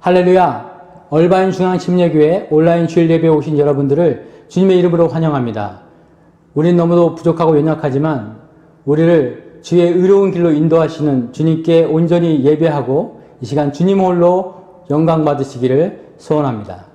할렐루야! 얼바인 중앙침례교회 온라인 주일 예배에 오신 여러분들을 주님의 이름으로 환영합니다. 우린 너무도 부족하고 연약하지만 우리를 주의 의로운 길로 인도하시는 주님께 온전히 예배하고 이 시간 주님 홀로 영광 받으시기를 소원합니다.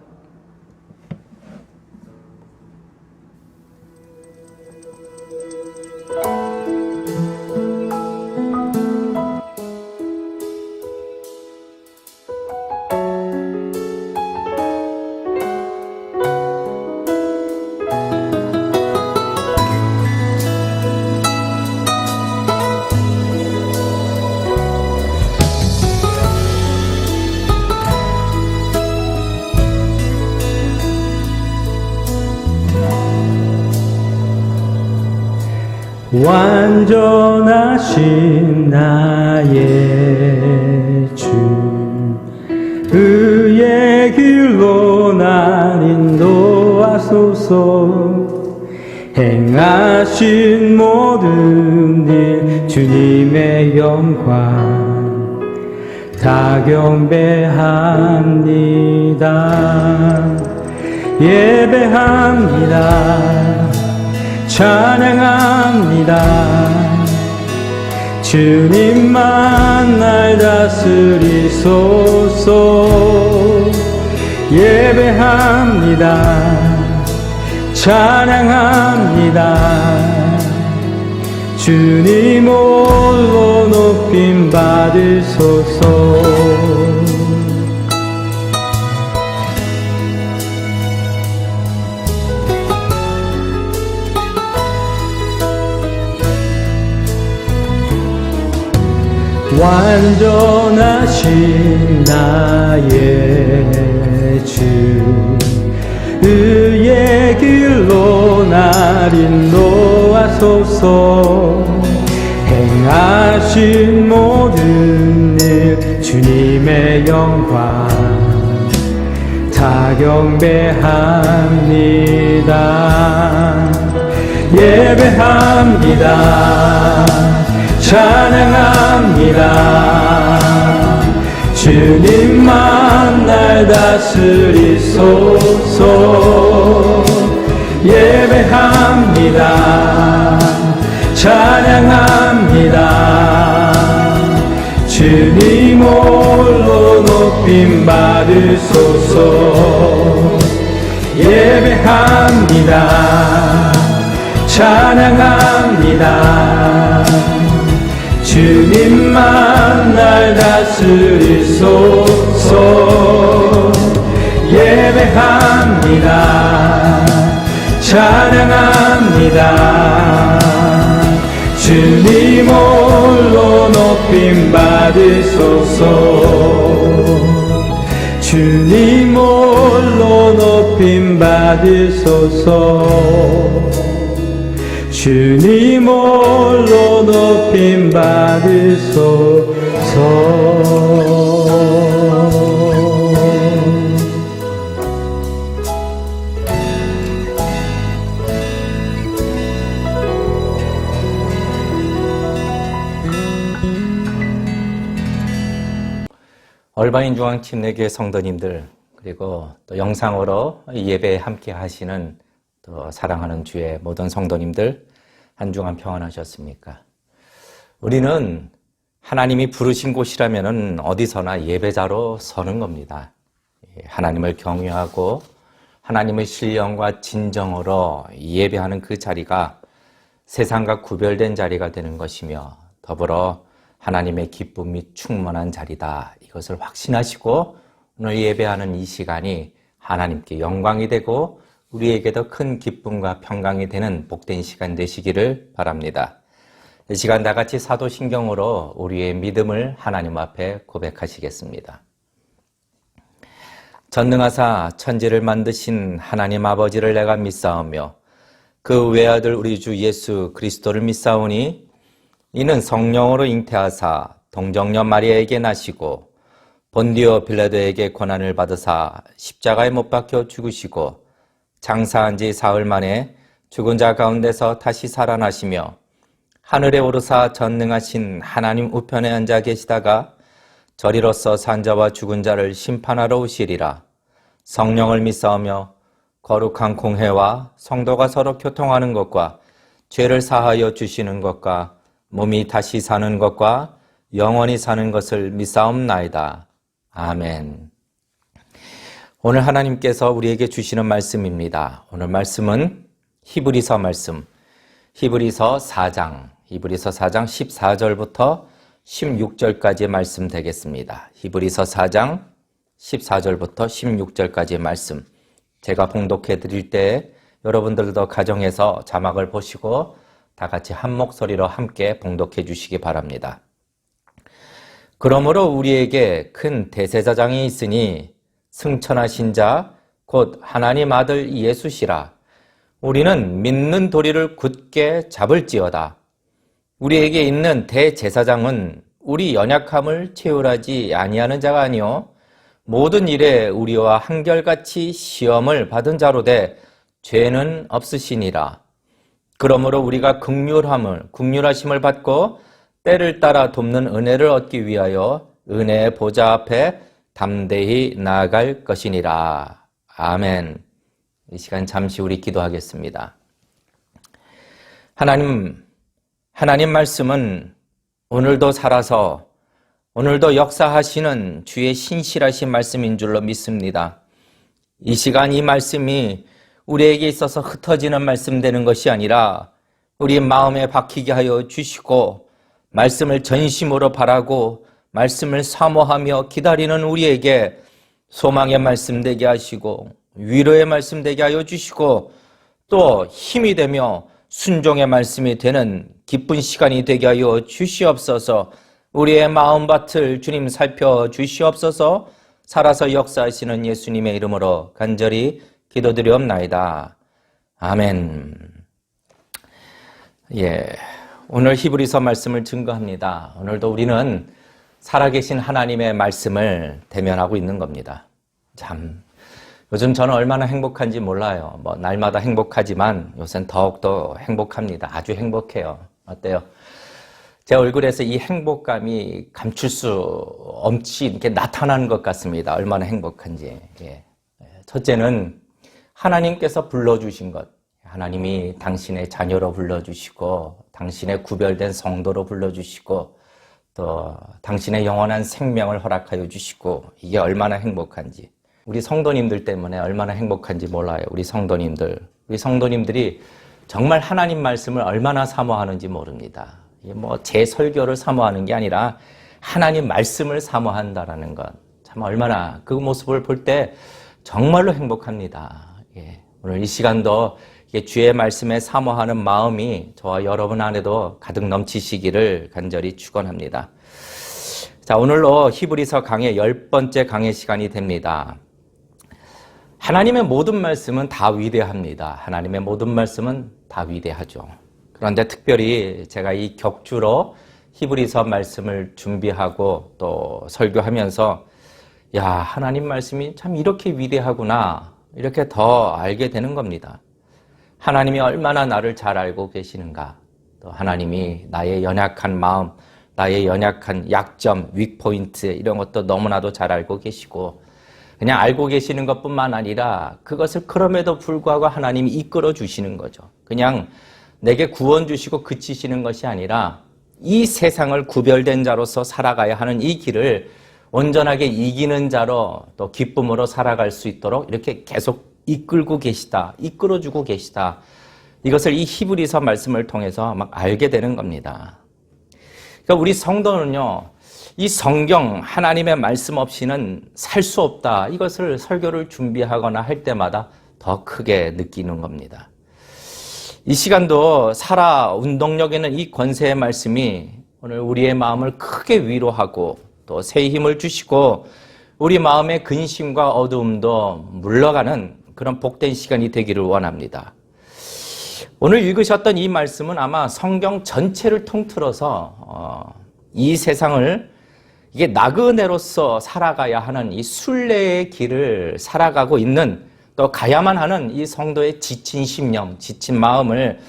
완전하신 나의 주 의의 길로 날 인도하소서. 행하신 모든 일 주님의 영광 다 경배합니다. 예배합니다. 찬양합니다. 주님만 날 다스리소서. 예배합니다. 찬양합니다. 주님 홀로 높임 받으소서. 완전하신 나의 주 의의 길로 날 인도하소서. 행하신 모든 일 주님의 영광 다 경배합니다. 예배합니다. 찬양합니다. 주님만 날 다스리소서. 예배합니다. 찬양합니다. 주님 홀로 높임 받으소서. 예배합니다. 찬양합니다. 주님만 날 다스리소서. 예배합니다. 찬양합니다. 주님 홀로 높임 받으소서. 주님 홀로 높임 받으소서. 주님 홀로 높임 받으소서. 얼바인 중앙침례교회 성도님들, 그리고 또 영상으로 예배에 함께 하시는 또 사랑하는 주의 모든 성도님들, 한 주간 평안하셨습니까? 우리는 하나님이 부르신 곳이라면 어디서나 예배자로 서는 겁니다. 하나님을 경외하고 하나님의 신령과 진정으로 예배하는 그 자리가 세상과 구별된 자리가 되는 것이며, 더불어 하나님의 기쁨이 충만한 자리다, 이것을 확신하시고 오늘 예배하는 이 시간이 하나님께 영광이 되고 우리에게도 큰 기쁨과 평강이 되는 복된 시간 되시기를 바랍니다. 이 시간 다 같이 사도신경으로 우리의 믿음을 하나님 앞에 고백하시겠습니다. 전능하사 천지를 만드신 하나님 아버지를 내가 믿사오며 그 외아들 우리 주 예수 그리스도를 믿사오니 이는 성령으로 잉태하사 동정녀 마리아에게 나시고 본디오 빌라도에게 고난을 받으사 십자가에 못 박혀 죽으시고 장사한 지 사흘 만에 죽은 자 가운데서 다시 살아나시며 하늘에 오르사 전능하신 하나님 우편에 앉아 계시다가 저리로서 산자와 죽은 자를 심판하러 오시리라. 성령을 믿사오며 거룩한 공회와 성도가 서로 교통하는 것과 죄를 사하여 주시는 것과 몸이 다시 사는 것과 영원히 사는 것을 믿사옵나이다. 아멘. 오늘 하나님께서 우리에게 주시는 말씀입니다. 오늘 말씀은 히브리서 말씀, 히브리서 4장 14절부터 16절까지의 말씀 되겠습니다. 히브리서 4장 14절부터 16절까지의 말씀. 제가 봉독해 드릴 때 여러분들도 가정에서 자막을 보시고 다 같이 한 목소리로 함께 봉독해 주시기 바랍니다. 그러므로 우리에게 큰 대제사장이 있으니 승천하신 자 곧 하나님 아들 예수시라. 우리는 믿는 도리를 굳게 잡을지어다. 우리에게 있는 대제사장은 우리 연약함을 채울하지 아니하는 자가 아니요 모든 일에 우리와 한결같이 시험을 받은 자로 돼 죄는 없으시니라. 그러므로 우리가 긍휼하심을 받고 때를 따라 돕는 은혜를 얻기 위하여 은혜의 보좌 앞에 담대히 나아갈 것이니라. 아멘. 이 시간 잠시 우리 기도하겠습니다. 하나님 말씀은 오늘도 살아서 오늘도 역사하시는 주의 신실하신 말씀인 줄로 믿습니다. 이 시간 이 말씀이 우리에게 있어서 흩어지는 말씀 되는 것이 아니라 우리 마음에 박히게 하여 주시고 말씀을 전심으로 바라고 말씀을 사모하며 기다리는 우리에게 소망의 말씀 되게 하시고 위로의 말씀 되게 하여 주시고 또 힘이 되며 순종의 말씀이 되는 기쁜 시간이 되게 하여 주시옵소서. 우리의 마음밭을 주님 살펴주시옵소서. 살아서 역사하시는 예수님의 이름으로 간절히 기도드리옵나이다. 아멘. 오늘 히브리서 말씀을 증거합니다. 오늘도 우리는 살아계신 하나님의 말씀을 대면하고 있는 겁니다. 참 요즘 저는 얼마나 행복한지 몰라요. 날마다 행복하지만 요새는 더욱더 행복합니다. 아주 행복해요. 어때요? 제 얼굴에서 이 행복감이 감출 수 없이 이렇게 나타나는 것 같습니다. 얼마나 행복한지. 첫째는 하나님께서 불러주신 것. 하나님이 당신의 자녀로 불러주시고 당신의 구별된 성도로 불러주시고 또 당신의 영원한 생명을 허락하여 주시고 이게 얼마나 행복한지. 우리 성도님들 때문에 얼마나 행복한지 몰라요. 우리 성도님들이 정말 하나님 말씀을 얼마나 사모하는지 모릅니다. 제 설교를 사모하는 게 아니라 하나님 말씀을 사모한다라는 것. 참 얼마나 그 모습을 볼 때 정말로 행복합니다. 오늘 이 시간도 주의 말씀에 사모하는 마음이 저와 여러분 안에도 가득 넘치시기를 간절히 축원합니다. 자, 오늘로 히브리서 강의 10번째 강의 시간이 됩니다. 하나님의 모든 말씀은 다 위대합니다. 하나님의 모든 말씀은 다 위대하죠. 그런데 특별히 제가 이 격주로 히브리서 말씀을 준비하고 또 설교하면서 하나님 말씀이 참 이렇게 위대하구나 이렇게 더 알게 되는 겁니다. 하나님이 얼마나 나를 잘 알고 계시는가, 또 하나님이 나의 연약한 마음, 나의 연약한 약점, 윅포인트 이런 것도 너무나도 잘 알고 계시고 그냥 알고 계시는 것뿐만 아니라 그것을 그럼에도 불구하고 하나님이 이끌어 주시는 거죠. 그냥 내게 구원 주시고 그치시는 것이 아니라 이 세상을 구별된 자로서 살아가야 하는 이 길을 온전하게 이기는 자로 또 기쁨으로 살아갈 수 있도록 이렇게 계속 이끌고 계시다, 이끌어주고 계시다. 이것을 이 히브리서 말씀을 통해서 막 알게 되는 겁니다. 그러니까 우리 성도는요, 이 성경 하나님의 말씀 없이는 살 수 없다. 이것을 설교를 준비하거나 할 때마다 더 크게 느끼는 겁니다. 이 시간도 살아 운동력에는 이 권세의 말씀이 오늘 우리의 마음을 크게 위로하고 또 새 힘을 주시고 우리 마음의 근심과 어두움도 물러가는 그런 복된 시간이 되기를 원합니다. 오늘 읽으셨던 이 말씀은 아마 성경 전체를 통틀어서 이 세상을 이게 나그네로서 살아가야 하는 이 순례의 길을 살아가고 있는 또 가야만 하는 이 성도의 지친 심령, 지친 마음을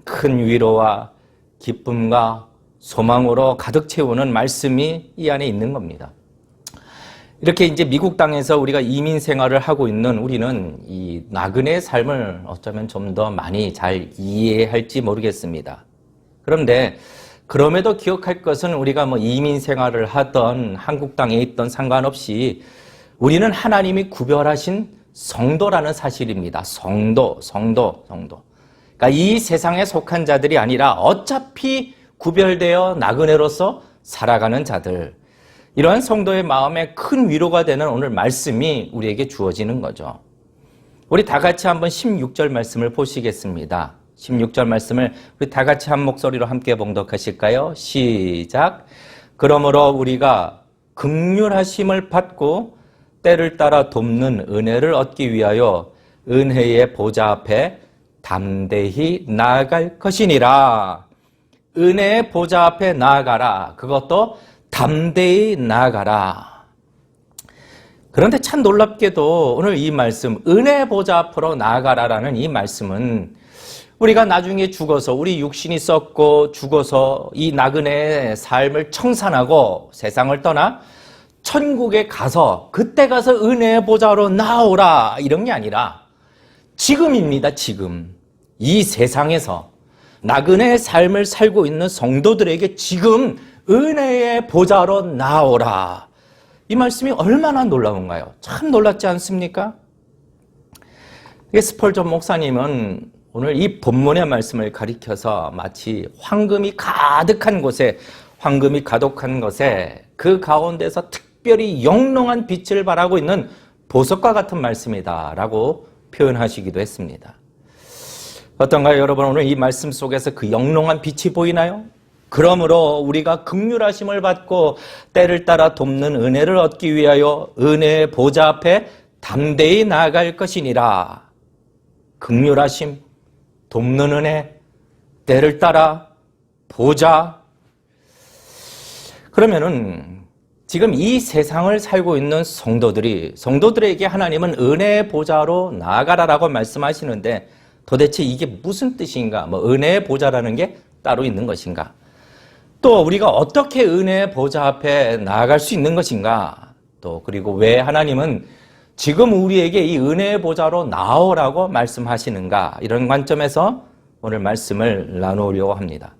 큰 위로와 기쁨과 소망으로 가득 채우는 말씀이 이 안에 있는 겁니다. 이렇게 이제 미국 땅에서 우리가 이민 생활을 하고 있는 우리는 이 나그네의 삶을 어쩌면 좀 더 많이 잘 이해할지 모르겠습니다. 그런데 그럼에도 기억할 것은 우리가 뭐 이민 생활을 하던 한국 땅에 있던 상관없이 우리는 하나님이 구별하신 성도라는 사실입니다. 성도. 그러니까 이 세상에 속한 자들이 아니라 어차피 구별되어 나그네로서 살아가는 자들. 이러한 성도의 마음에 큰 위로가 되는 오늘 말씀이 우리에게 주어지는 거죠. 우리 다 같이 한번 16절 말씀을 보시겠습니다. 16절 말씀을 우리 다 같이 한 목소리로 함께 봉독하실까요? 시작. 그러므로 우리가 긍휼하심을 받고 때를 따라 돕는 은혜를 얻기 위하여 은혜의 보좌 앞에 담대히 나아갈 것이니라. 은혜의 보좌 앞에 나아가라. 그것도 담대히 나아가라. 그런데 참 놀랍게도 오늘 이 말씀, 은혜의 보좌 앞으로 나아가라라는 이 말씀은 우리가 나중에 죽어서 우리 육신이 썩고 죽어서 이 나그네의 삶을 청산하고 세상을 떠나 천국에 가서 그때 가서 은혜의 보좌로 나오라 이런 게 아니라 지금입니다. 지금 이 세상에서 나그네의 삶을 살고 있는 성도들에게 지금 은혜의 보좌로 나오라. 이 말씀이 얼마나 놀라운가요? 참 놀랍지 않습니까? 스펄전 목사님은 오늘 이 본문의 말씀을 가리켜서 마치 황금이 가득한 곳에 그 가운데서 특별히 영롱한 빛을 발하고 있는 보석과 같은 말씀이다라고 표현하시기도 했습니다. 어떤가요, 여러분? 오늘 이 말씀 속에서 그 영롱한 빛이 보이나요? 그러므로 우리가 긍휼하심을 받고 때를 따라 돕는 은혜를 얻기 위하여 은혜의 보좌 앞에 담대히 나아갈 것이니라. 긍휼하심, 돕는 은혜, 때를 따라 보좌. 그러면은 지금 이 세상을 살고 있는 성도들에게 하나님은 은혜의 보좌로 나아가라라고 말씀하시는데 도대체 이게 무슨 뜻인가? 은혜의 보좌라는 게 따로 있는 것인가? 또 우리가 어떻게 은혜의 보좌 앞에 나아갈 수 있는 것인가? 또 그리고 왜 하나님은 지금 우리에게 이 은혜의 보좌로 나오라고 말씀하시는가? 이런 관점에서 오늘 말씀을 나누려고 합니다.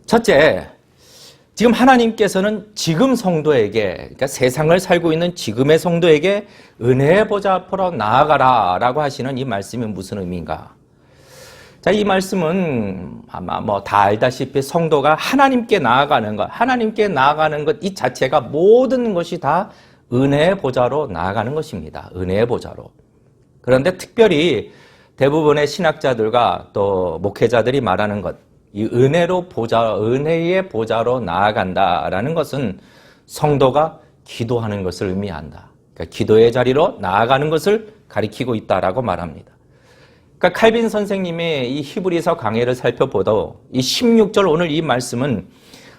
첫째, 지금 하나님께서는 지금 성도에게, 그러니까 세상을 살고 있는 지금의 성도에게 은혜의 보좌 앞으로 나아가라라고 하시는 이 말씀이 무슨 의미인가? 자, 이 말씀은 아마 다 알다시피 성도가 하나님께 나아가는 것 이 자체가 모든 것이 다 은혜의 보좌로 나아가는 것입니다. 은혜의 보좌로. 그런데 특별히 대부분의 신학자들과 또 목회자들이 말하는 것, 이 은혜의 보좌로 나아간다라는 것은 성도가 기도하는 것을 의미한다. 그러니까 기도의 자리로 나아가는 것을 가리키고 있다라고 말합니다. 그러니까 칼빈 선생님의 이 히브리서 강해를 살펴보도 이 16절 오늘 이 말씀은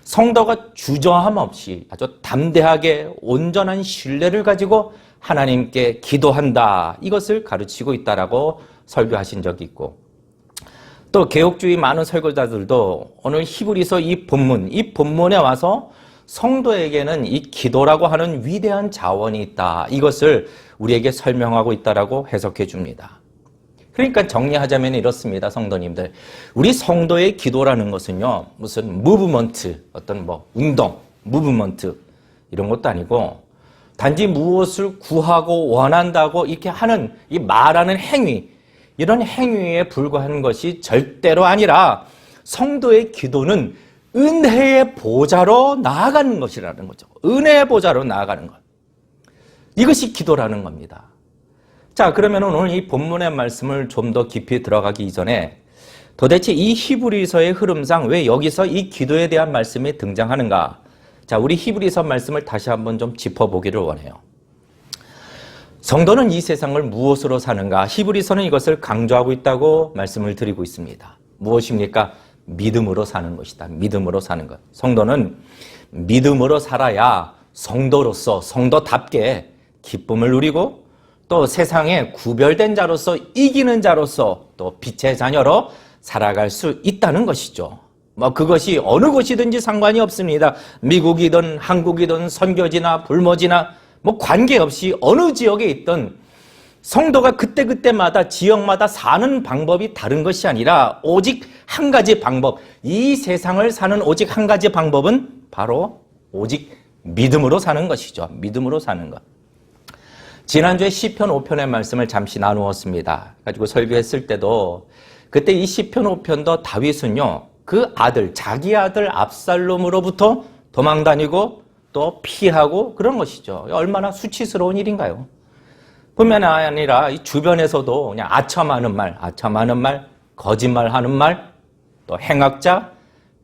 성도가 주저함 없이 아주 담대하게 온전한 신뢰를 가지고 하나님께 기도한다. 이것을 가르치고 있다라고 설교하신 적이 있고 또 개혁주의 많은 설교자들도 오늘 히브리서 이 본문에 와서 성도에게는 이 기도라고 하는 위대한 자원이 있다. 이것을 우리에게 설명하고 있다라고 해석해 줍니다. 그러니까 정리하자면 이렇습니다, 성도님들. 우리 성도의 기도라는 것은요, 무슨 무브먼트, 어떤 운동, 무브먼트 이런 것도 아니고 단지 무엇을 구하고 원한다고 이렇게 하는 이 말하는 행위, 이런 행위에 불과한 것이 절대로 아니라 성도의 기도는 은혜의 보좌로 나아가는 것이라는 거죠. 은혜의 보좌로 나아가는 것. 이것이 기도라는 겁니다. 자, 그러면 오늘 이 본문의 말씀을 좀 더 깊이 들어가기 이전에 도대체 이 히브리서의 흐름상 왜 여기서 이 기도에 대한 말씀이 등장하는가? 자, 우리 히브리서 말씀을 다시 한번 좀 짚어보기를 원해요. 성도는 이 세상을 무엇으로 사는가? 히브리서는 이것을 강조하고 있다고 말씀을 드리고 있습니다. 무엇입니까? 믿음으로 사는 것이다. 믿음으로 사는 것. 성도는 믿음으로 살아야 성도로서, 성도답게 기쁨을 누리고 또 세상에 구별된 자로서 이기는 자로서 또 빛의 자녀로 살아갈 수 있다는 것이죠. 그것이 어느 곳이든지 상관이 없습니다. 미국이든 한국이든 선교지나 불모지나 뭐 관계없이 어느 지역에 있던 성도가 그때그때마다 지역마다 사는 방법이 다른 것이 아니라 오직 한 가지 방법, 이 세상을 사는 오직 한 가지 방법은 바로 오직 믿음으로 사는 것이죠. 믿음으로 사는 것. 지난주에 시편 5편의 말씀을 잠시 나누었습니다. 가지고 설교했을 때도 그때 이 시편 5편도 다윗은요, 그 아들, 자기 아들 압살롬으로부터 도망다니고 또 피하고 그런 것이죠. 얼마나 수치스러운 일인가요? 뿐만 아니라 이 주변에서도 그냥 아첨하는 말, 거짓말하는 말, 또 행악자,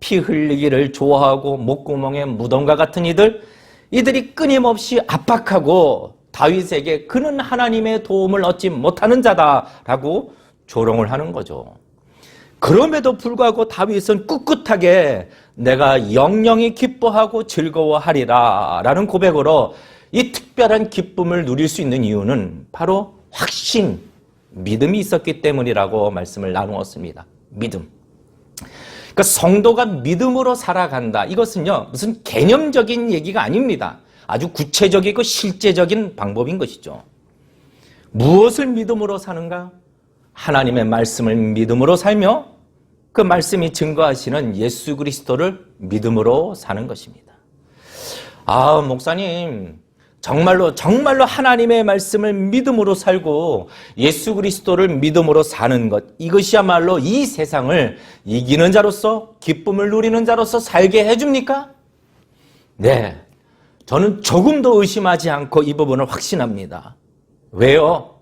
피 흘리기를 좋아하고 목구멍에 무덤과 같은 이들이 끊임없이 압박하고 다윗에게 그는 하나님의 도움을 얻지 못하는 자다라고 조롱을 하는 거죠. 그럼에도 불구하고 다윗은 꿋꿋하게 내가 영영이 기뻐하고 즐거워하리라 라는 고백으로 이 특별한 기쁨을 누릴 수 있는 이유는 바로 확신, 믿음이 있었기 때문이라고 말씀을 나누었습니다. 믿음. 그러니까 성도가 믿음으로 살아간다. 이것은요, 무슨 개념적인 얘기가 아닙니다. 아주 구체적이고 실제적인 방법인 것이죠. 무엇을 믿음으로 사는가? 하나님의 말씀을 믿음으로 살며 그 말씀이 증거하시는 예수 그리스도를 믿음으로 사는 것입니다. 아, 목사님, 정말로 하나님의 말씀을 믿음으로 살고 예수 그리스도를 믿음으로 사는 것, 이것이야말로 이 세상을 이기는 자로서, 기쁨을 누리는 자로서 살게 해줍니까? 네, 저는 조금도 의심하지 않고 이 부분을 확신합니다. 왜요?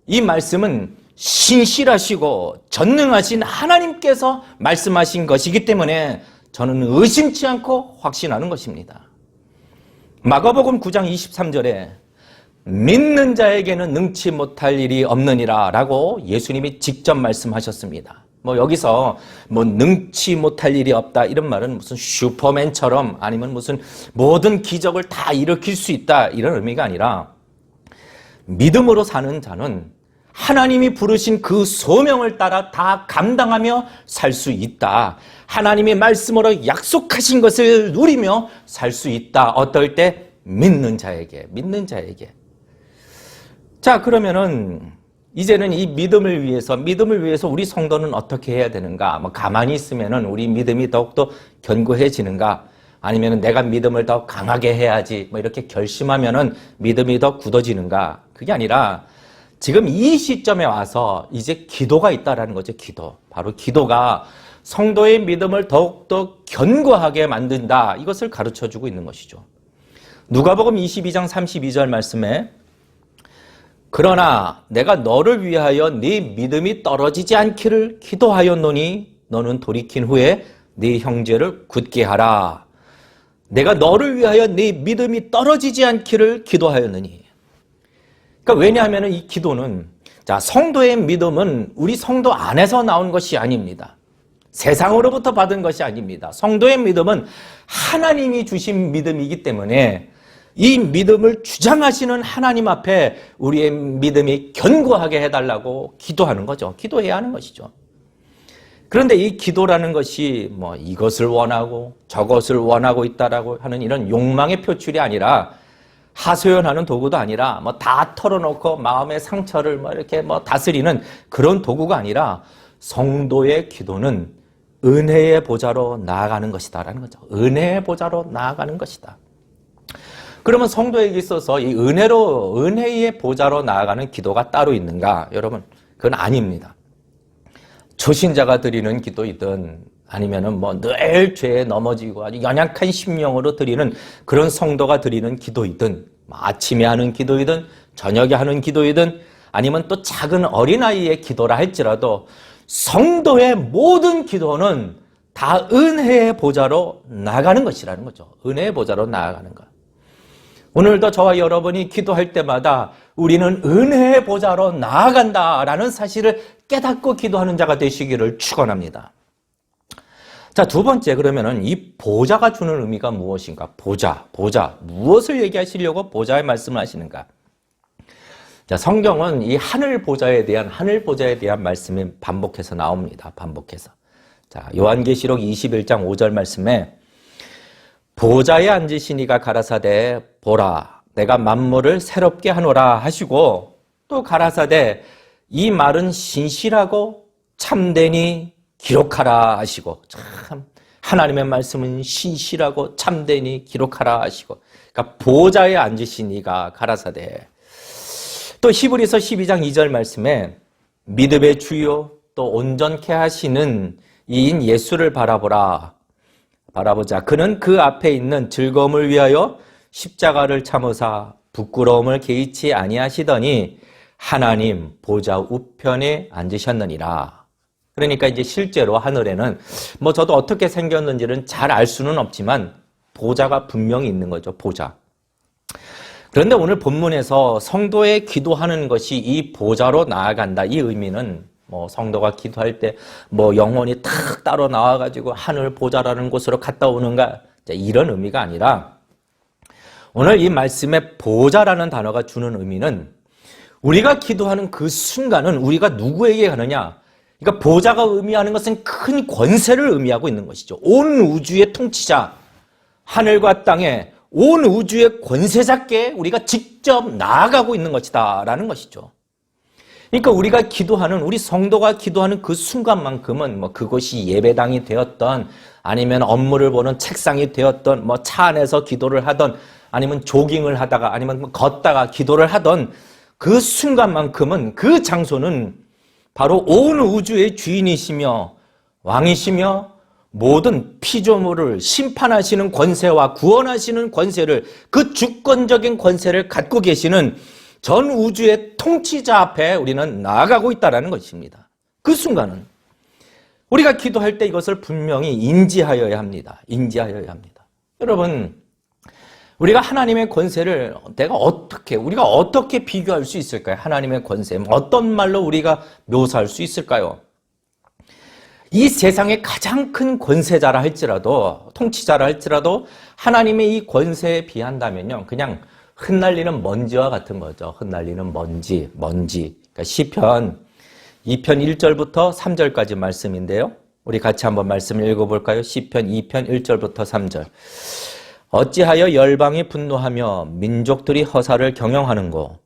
이 말씀은 신실하시고 전능하신 하나님께서 말씀하신 것이기 때문에 저는 의심치 않고 확신하는 것입니다. 마가복음 9장 23절에 믿는 자에게는 능치 못할 일이 없느니라 라고 예수님이 직접 말씀하셨습니다. 여기서 능치 못할 일이 없다 이런 말은 무슨 슈퍼맨처럼 아니면 무슨 모든 기적을 다 일으킬 수 있다 이런 의미가 아니라 믿음으로 사는 자는 하나님이 부르신 그 소명을 따라 다 감당하며 살 수 있다. 하나님의 말씀으로 약속하신 것을 누리며 살 수 있다. 어떨 때? 믿는 자에게. 자, 그러면은 이제는 이 믿음을 위해서 우리 성도는 어떻게 해야 되는가? 가만히 있으면은 우리 믿음이 더욱더 견고해지는가? 아니면은 내가 믿음을 더 강하게 해야지. 이렇게 결심하면은 믿음이 더 굳어지는가? 그게 아니라 지금 이 시점에 와서 이제 기도가 있다라는 거죠. 기도. 바로 기도가 성도의 믿음을 더욱더 견고하게 만든다. 이것을 가르쳐주고 있는 것이죠. 누가복음 22장 32절 말씀에 그러나 내가 너를 위하여 네 믿음이 떨어지지 않기를 기도하였노니 너는 돌이킨 후에 네 형제를 굳게 하라. 내가 너를 위하여 네 믿음이 떨어지지 않기를 기도하였느니. 그러니까 왜냐하면 이 기도는 성도의 믿음은 우리 성도 안에서 나온 것이 아닙니다. 세상으로부터 받은 것이 아닙니다. 성도의 믿음은 하나님이 주신 믿음이기 때문에 이 믿음을 주장하시는 하나님 앞에 우리의 믿음이 견고하게 해달라고 기도하는 거죠. 기도해야 하는 것이죠. 그런데 이 기도라는 것이 이것을 원하고 저것을 원하고 있다라고 하는 이런 욕망의 표출이 아니라 하소연하는 도구도 아니라 다 털어놓고 마음의 상처를 이렇게 다스리는 그런 도구가 아니라 성도의 기도는 은혜의 보좌로 나아가는 것이다라는 거죠. 은혜의 보좌로 나아가는 것이다. 그러면 성도에게 있어서 이 은혜의 보좌로 나아가는 기도가 따로 있는가? 여러분, 그건 아닙니다. 초신자가 드리는 기도이든 아니면은 늘 죄에 넘어지고 아주 연약한 심령으로 드리는 그런 성도가 드리는 기도이든 아침에 하는 기도이든 저녁에 하는 기도이든 아니면 또 작은 어린아이의 기도라 할지라도 성도의 모든 기도는 다 은혜의 보좌로 나아가는 것이라는 거죠. 은혜의 보좌로 나아가는 것. 오늘도 저와 여러분이 기도할 때마다 우리는 은혜의 보좌로 나아간다라는 사실을 깨닫고 기도하는 자가 되시기를 축원합니다. 자, 두 번째, 그러면은 이 보좌가 주는 의미가 무엇인가? 보좌. 무엇을 얘기하시려고 보좌의 말씀을 하시는가? 자, 성경은 이 하늘 보좌에 대한 말씀이 반복해서 나옵니다. 반복해서. 자, 요한계시록 21장 5절 말씀에 보좌에 앉으신 이가 가라사대 보라, 내가 만물을 새롭게 하노라 하시고 또 가라사대 이 말은 신실하고 참되니 기록하라 하시고 참 하나님의 말씀은 신실하고 참되니 기록하라 하시고 그러니까 보좌에 앉으신 이가 가라사대 또 히브리서 12장 2절 말씀에 믿음의 주요 또 온전케 하시는 이인 예수를 바라보자. 그는 그 앞에 있는 즐거움을 위하여 십자가를 참으사 부끄러움을 개의치 아니하시더니 하나님 보좌 우편에 앉으셨느니라. 그러니까 이제 실제로 하늘에는 뭐 저도 어떻게 생겼는지는 잘 알 수는 없지만 보좌가 분명히 있는 거죠. 보좌. 그런데 오늘 본문에서 성도의 기도하는 것이 이 보좌로 나아간다. 이 의미는 뭐 성도가 기도할 때 뭐 영혼이 탁 따로 나와가지고 하늘 보좌라는 곳으로 갔다 오는가 이런 의미가 아니라 오늘 이 말씀에 보좌라는 단어가 주는 의미는 우리가 기도하는 그 순간은 우리가 누구에게 가느냐? 그러니까 보좌가 의미하는 것은 큰 권세를 의미하고 있는 것이죠. 온 우주의 통치자, 하늘과 땅에 온 우주의 권세자께 우리가 직접 나아가고 있는 것이다라는 것이죠. 그러니까 우리가 기도하는 우리 성도가 기도하는 그 순간만큼은 뭐 그것이 예배당이 되었던 아니면 업무를 보는 책상이 되었던 뭐 차 안에서 기도를 하던 아니면 조깅을 하다가 아니면 뭐 걷다가 기도를 하던 그 순간만큼은 그 장소는 바로 온 우주의 주인이시며 왕이시며 모든 피조물을 심판하시는 권세와 구원하시는 권세를 그 주권적인 권세를 갖고 계시는 전 우주의 통치자 앞에 우리는 나아가고 있다는 것입니다. 그 순간은 우리가 기도할 때 이것을 분명히 인지하여야 합니다. 인지하여야 합니다. 여러분 우리가 하나님의 권세를 우리가 어떻게 비교할 수 있을까요? 하나님의 권세 어떤 말로 우리가 묘사할 수 있을까요? 이 세상의 가장 큰 권세자라 할지라도 통치자라 할지라도 하나님의 이 권세에 비한다면요 그냥 흩날리는 먼지와 같은 거죠. 흩날리는 먼지. 그러니까 시편 2편 1절부터 3절까지 말씀인데요. 우리 같이 한번 말씀을 읽어볼까요? 시편 2편 1절부터 3절. 어찌하여 열방이 분노하며 민족들이 허사를 경영하는고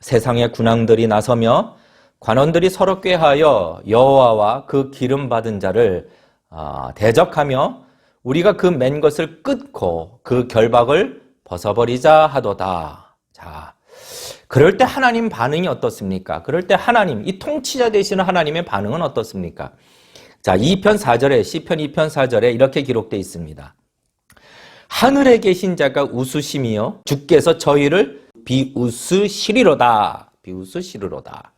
세상의 군왕들이 나서며 관원들이 서로 꾀하여 여호와와 그 기름 받은 자를 대적하며 우리가 그 맨 것을 끊고 그 결박을 벗어버리자 하도다. 자, 그럴 때 하나님 반응이 어떻습니까? 그럴 때 하나님, 이 통치자 되시는 하나님의 반응은 어떻습니까? 자, 2편 4절에 시편 2편 4절에 이렇게 기록되어 있습니다. 하늘에 계신 자가 웃으심이요 주께서 저희를 비웃으시리로다. 비웃으시리로다.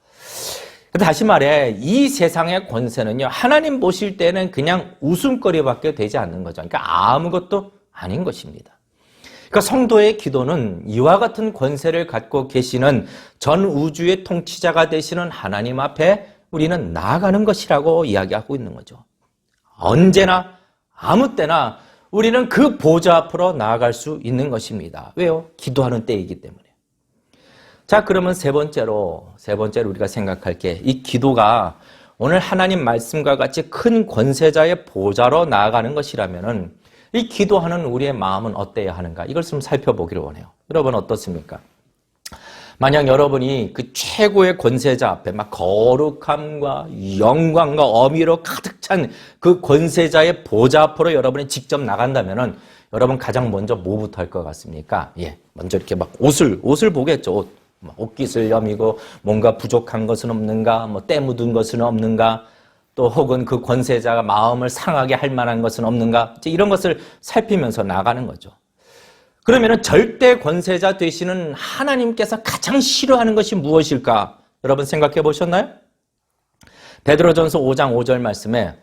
다시 말해 이 세상의 권세는요 하나님 보실 때는 그냥 웃음거리밖에 되지 않는 거죠. 그러니까 아무것도 아닌 것입니다. 그러니까 성도의 기도는 이와 같은 권세를 갖고 계시는 전 우주의 통치자가 되시는 하나님 앞에 우리는 나아가는 것이라고 이야기하고 있는 거죠. 언제나 아무 때나 우리는 그 보좌 앞으로 나아갈 수 있는 것입니다. 왜요? 기도하는 때이기 때문에. 자, 그러면 세 번째로 우리가 생각할 게 이 기도가 오늘 하나님 말씀과 같이 큰 권세자의 보좌로 나아가는 것이라면은 이 기도하는 우리의 마음은 어때야 하는가? 이걸 좀 살펴보기를 원해요. 여러분 어떻습니까? 만약 여러분이 그 최고의 권세자 앞에 막 거룩함과 영광과 어미로 가득 찬 그 권세자의 보좌 앞으로 여러분이 직접 나간다면은 여러분 가장 먼저 뭐부터 할 것 같습니까? 먼저 이렇게 막 옷을 보겠죠. 옷깃을 여미고 뭔가 부족한 것은 없는가? 때 묻은 것은 없는가? 또 혹은 그 권세자가 마음을 상하게 할 만한 것은 없는가? 이런 것을 살피면서 나가는 거죠. 그러면 절대 권세자 되시는 하나님께서 가장 싫어하는 것이 무엇일까? 여러분 생각해 보셨나요? 베드로전서 5장 5절 말씀에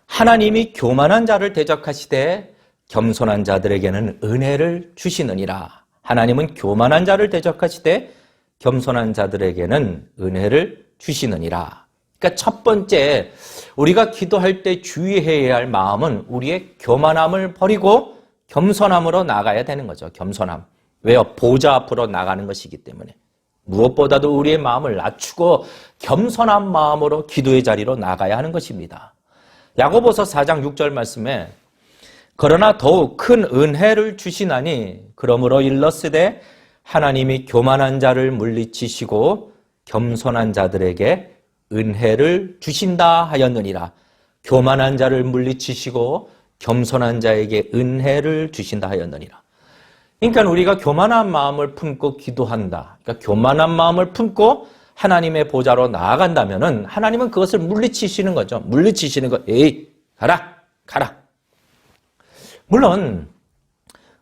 하나님이 교만한 자를 대적하시되 겸손한 자들에게는 은혜를 주시느니라. 하나님은 교만한 자를 대적하시되 겸손한 자들에게는 은혜를 주시느니라. 그러니까 첫 번째 우리가 기도할 때 주의해야 할 마음은 우리의 교만함을 버리고 겸손함으로 나가야 되는 거죠. 겸손함. 왜요? 보좌 앞으로 나가는 것이기 때문에. 무엇보다도 우리의 마음을 낮추고 겸손한 마음으로 기도의 자리로 나가야 하는 것입니다. 야고보서 4장 6절 말씀에 그러나 더욱 큰 은혜를 주시나니 그러므로 일렀으되 하나님이 교만한 자를 물리치시고 겸손한 자들에게 은혜를 주신다 하였느니라. 교만한 자를 물리치시고 겸손한 자에게 은혜를 주신다 하였느니라. 그러니까 우리가 교만한 마음을 품고 기도한다. 그러니까 교만한 마음을 품고 하나님의 보좌로 나아간다면은 하나님은 그것을 물리치시는 거죠. 물리치시는 거. 에이, 가라, 가라. 물론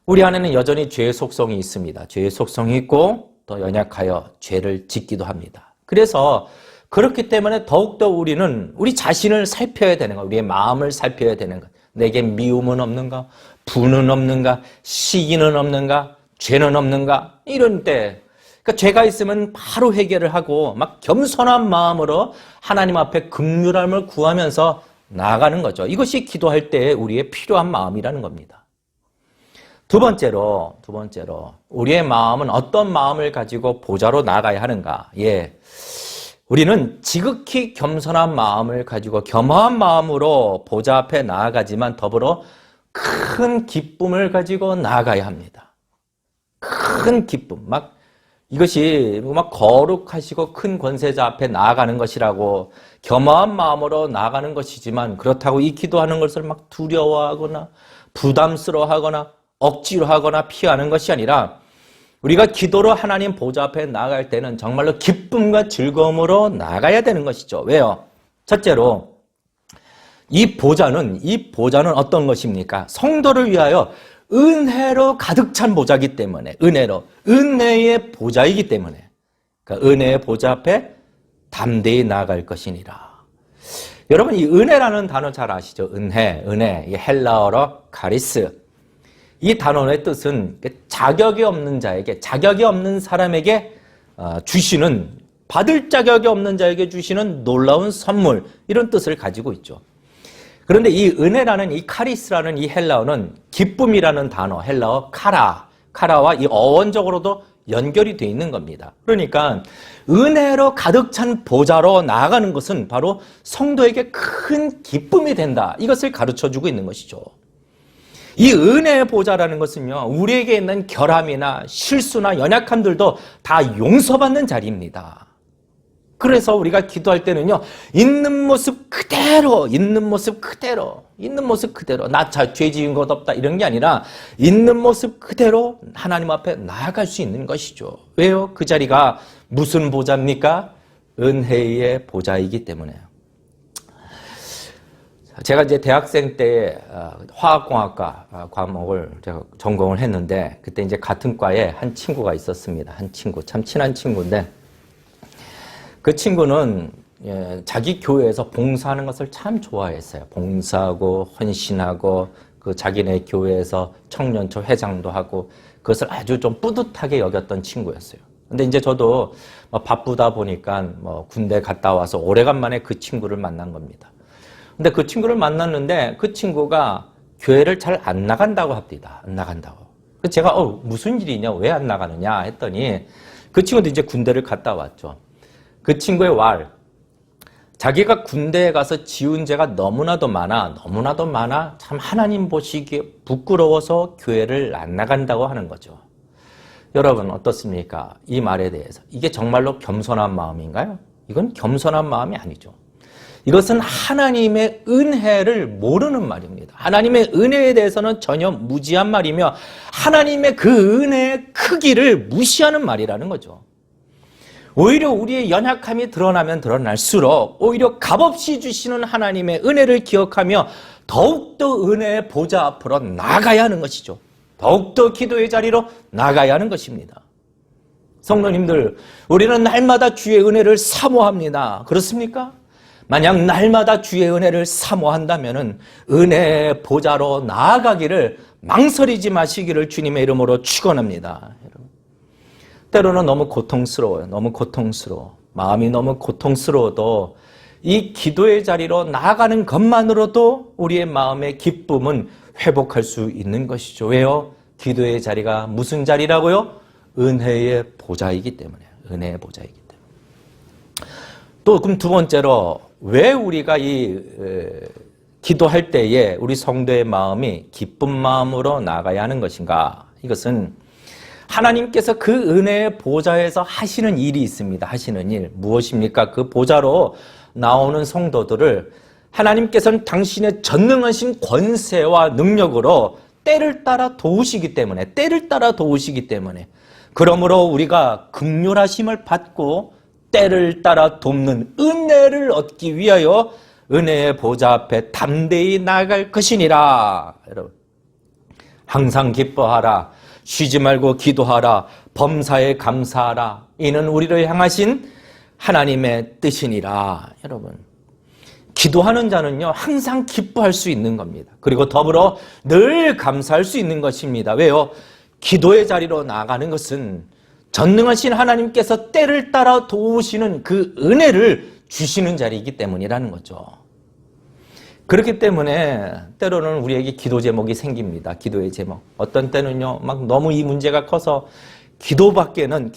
우리 안에는 여전히 죄의 속성이 있습니다. 죄의 속성이 있고 또 연약하여 죄를 짓기도 합니다. 그래서 그렇기 때문에 더욱더 우리는 우리 자신을 살펴야 되는 거, 우리의 마음을 살펴야 되는 것. 내게 미움은 없는가? 분은 없는가? 시기는 없는가? 죄는 없는가? 이런 때, 그러니까 죄가 있으면 바로 해결을 하고 막 겸손한 마음으로 하나님 앞에 긍휼함을 구하면서 나아가는 거죠. 이것이 기도할 때 우리의 필요한 마음이라는 겁니다. 두 번째로 우리의 마음은 어떤 마음을 가지고 보좌로 나아가야 하는가? 우리는 지극히 겸손한 마음을 가지고 겸허한 마음으로 보좌 앞에 나아가지만 더불어 큰 기쁨을 가지고 나아가야 합니다. 큰 기쁨, 이것이 거룩하시고 큰 권세자 앞에 나아가는 것이라고 겸허한 마음으로 나아가는 것이지만 그렇다고 이 기도하는 것을 두려워하거나 부담스러워하거나 억지로 하거나 피하는 것이 아니라 우리가 기도로 하나님 보좌 앞에 나아갈 때는 정말로 기쁨과 즐거움으로 나아가야 되는 것이죠. 왜요? 첫째로 이 보좌는 어떤 것입니까? 성도를 위하여 은혜로 가득 찬 보좌이기 때문에 은혜의 보좌이기 때문에 그러니까 은혜의 보좌 앞에 담대히 나아갈 것이니라. 여러분 이 은혜라는 단어 잘 아시죠? 은혜, 이 헬라어로 카리스. 이 단어의 뜻은 자격이 없는 자에게, 자격이 없는 사람에게 주시는, 받을 자격이 없는 자에게 주시는 놀라운 선물, 이런 뜻을 가지고 있죠. 그런데 이 은혜라는 이 카리스라는 이 헬라어는 기쁨이라는 단어, 헬라어 카라와 이 어원적으로도 연결이 되어 있는 겁니다. 그러니까 은혜로 가득 찬 보좌로 나아가는 것은 바로 성도에게 큰 기쁨이 된다. 이것을 가르쳐주고 있는 것이죠. 이 은혜의 보좌라는 것은요, 우리에게 있는 결함이나 실수나 연약함들도 다 용서받는 자리입니다. 그래서 우리가 기도할 때는요, 있는 모습 그대로, 나 죄 지은 것 없다 이런 게 아니라 있는 모습 그대로 하나님 앞에 나아갈 수 있는 것이죠. 왜요? 그 자리가 무슨 보좌입니까? 은혜의 보좌이기 때문에요. 제가 이제 대학생 때 화학공학과 과목을 제가 전공을 했는데 그때 이제 같은 과에 한 친구가 있었습니다. 한 친구, 참 친한 친구인데 그 친구는 자기 교회에서 봉사하는 것을 참 좋아했어요. 봉사하고 헌신하고 그 자기네 교회에서 청년초 회장도 하고 그것을 아주 좀 뿌듯하게 여겼던 친구였어요. 근데 이제 저도 바쁘다 보니까 군대 갔다 와서 오래간만에 그 친구를 만난 겁니다. 근데 그 친구를 만났는데 그 친구가 교회를 잘 안 나간다고 합니다. 안 나간다고. 그래서 제가 무슨 일이냐, 왜 안 나가느냐 했더니 그 친구도 이제 군대를 갔다 왔죠. 그 친구의 자기가 군대에 가서 지은 죄가 너무나도 많아 참 하나님 보시기에 부끄러워서 교회를 안 나간다고 하는 거죠. 여러분 어떻습니까? 이 말에 대해서 이게 정말로 겸손한 마음인가요? 이건 겸손한 마음이 아니죠. 이것은 하나님의 은혜를 모르는 말입니다. 하나님의 은혜에 대해서는 전혀 무지한 말이며 하나님의 그 은혜의 크기를 무시하는 말이라는 거죠. 오히려 우리의 연약함이 드러나면 드러날수록 오히려 값없이 주시는 하나님의 은혜를 기억하며 더욱더 은혜의 보좌 앞으로 나아가야 하는 것이죠. 더욱더 기도의 자리로 나아가야 하는 것입니다. 성도님들, 우리는 날마다 주의 은혜를 사모합니다. 그렇습니까? 만약 날마다 주의 은혜를 사모한다면 은혜의 보좌로 나아가기를 망설이지 마시기를 주님의 이름으로 축원합니다. 때로는 너무 고통스러워요. 마음이 너무 고통스러워도 이 기도의 자리로 나아가는 것만으로도 우리의 마음의 기쁨은 회복할 수 있는 것이죠. 왜요? 기도의 자리가 무슨 자리라고요? 은혜의 보좌이기 때문에. 은혜의 보좌이기 때문에. 또 그럼 두 번째로 왜 우리가 기도할 때에 우리 성도의 마음이 기쁜 마음으로 나아가야 하는 것인가? 이것은 하나님께서 그 은혜의 보좌에서 하시는 일이 있습니다. 하시는 일. 무엇입니까? 그 보좌로 나오는 성도들을 하나님께서는 당신의 전능하신 권세와 능력으로 때를 따라 도우시기 때문에, 그러므로 우리가 긍휼하심을 받고 때를 따라 돕는 은혜를 얻기 위하여 은혜의 보좌 앞에 담대히 나아갈 것이니라. 여러분, 항상 기뻐하라. 쉬지 말고 기도하라. 범사에 감사하라. 이는 우리를 향하신 하나님의 뜻이니라. 여러분, 기도하는 자는요, 항상 기뻐할 수 있는 겁니다. 그리고 더불어 늘 감사할 수 있는 것입니다. 왜요? 기도의 자리로 나아가는 것은 전능하신 하나님께서 때를 따라 도우시는 그 은혜를 주시는 자리이기 때문이라는 거죠. 그렇기 때문에 때로는 우리에게 기도 제목이 생깁니다. 기도의 제목. 어떤 때는요, 막 너무 이 문제가 커서 기도밖에는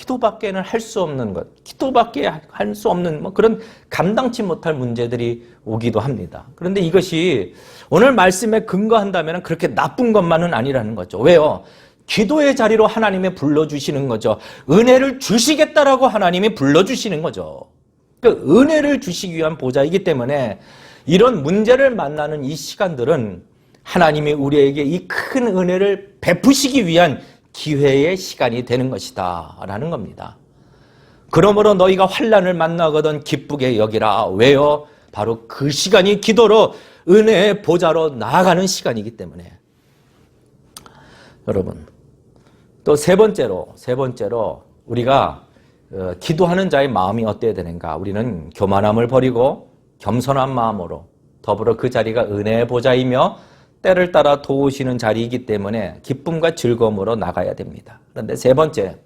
할 수 없는 것, 기도밖에 할 수 없는 뭐 그런 감당치 못할 문제들이 오기도 합니다. 그런데 이것이 오늘 말씀에 근거한다면 그렇게 나쁜 것만은 아니라는 거죠. 왜요? 기도의 자리로 하나님이 불러주시는 거죠. 은혜를 주시겠다라고 하나님이 불러주시는 거죠. 그 은혜를 주시기 위한 보좌이기 때문에 이런 문제를 만나는 이 시간들은 하나님이 우리에게 이 큰 은혜를 베푸시기 위한 기회의 시간이 되는 것이다 라는 겁니다. 그러므로 너희가 환난을 만나거든 기쁘게 여기라. 왜요? 바로 그 시간이 기도로 은혜의 보좌로 나아가는 시간이기 때문에. 여러분, 또 세 번째로 우리가 기도하는 자의 마음이 어때야 되는가? 우리는 교만함을 버리고 겸손한 마음으로, 더불어 그 자리가 은혜의 보좌이며 때를 따라 도우시는 자리이기 때문에 기쁨과 즐거움으로 나가야 됩니다. 그런데 세 번째,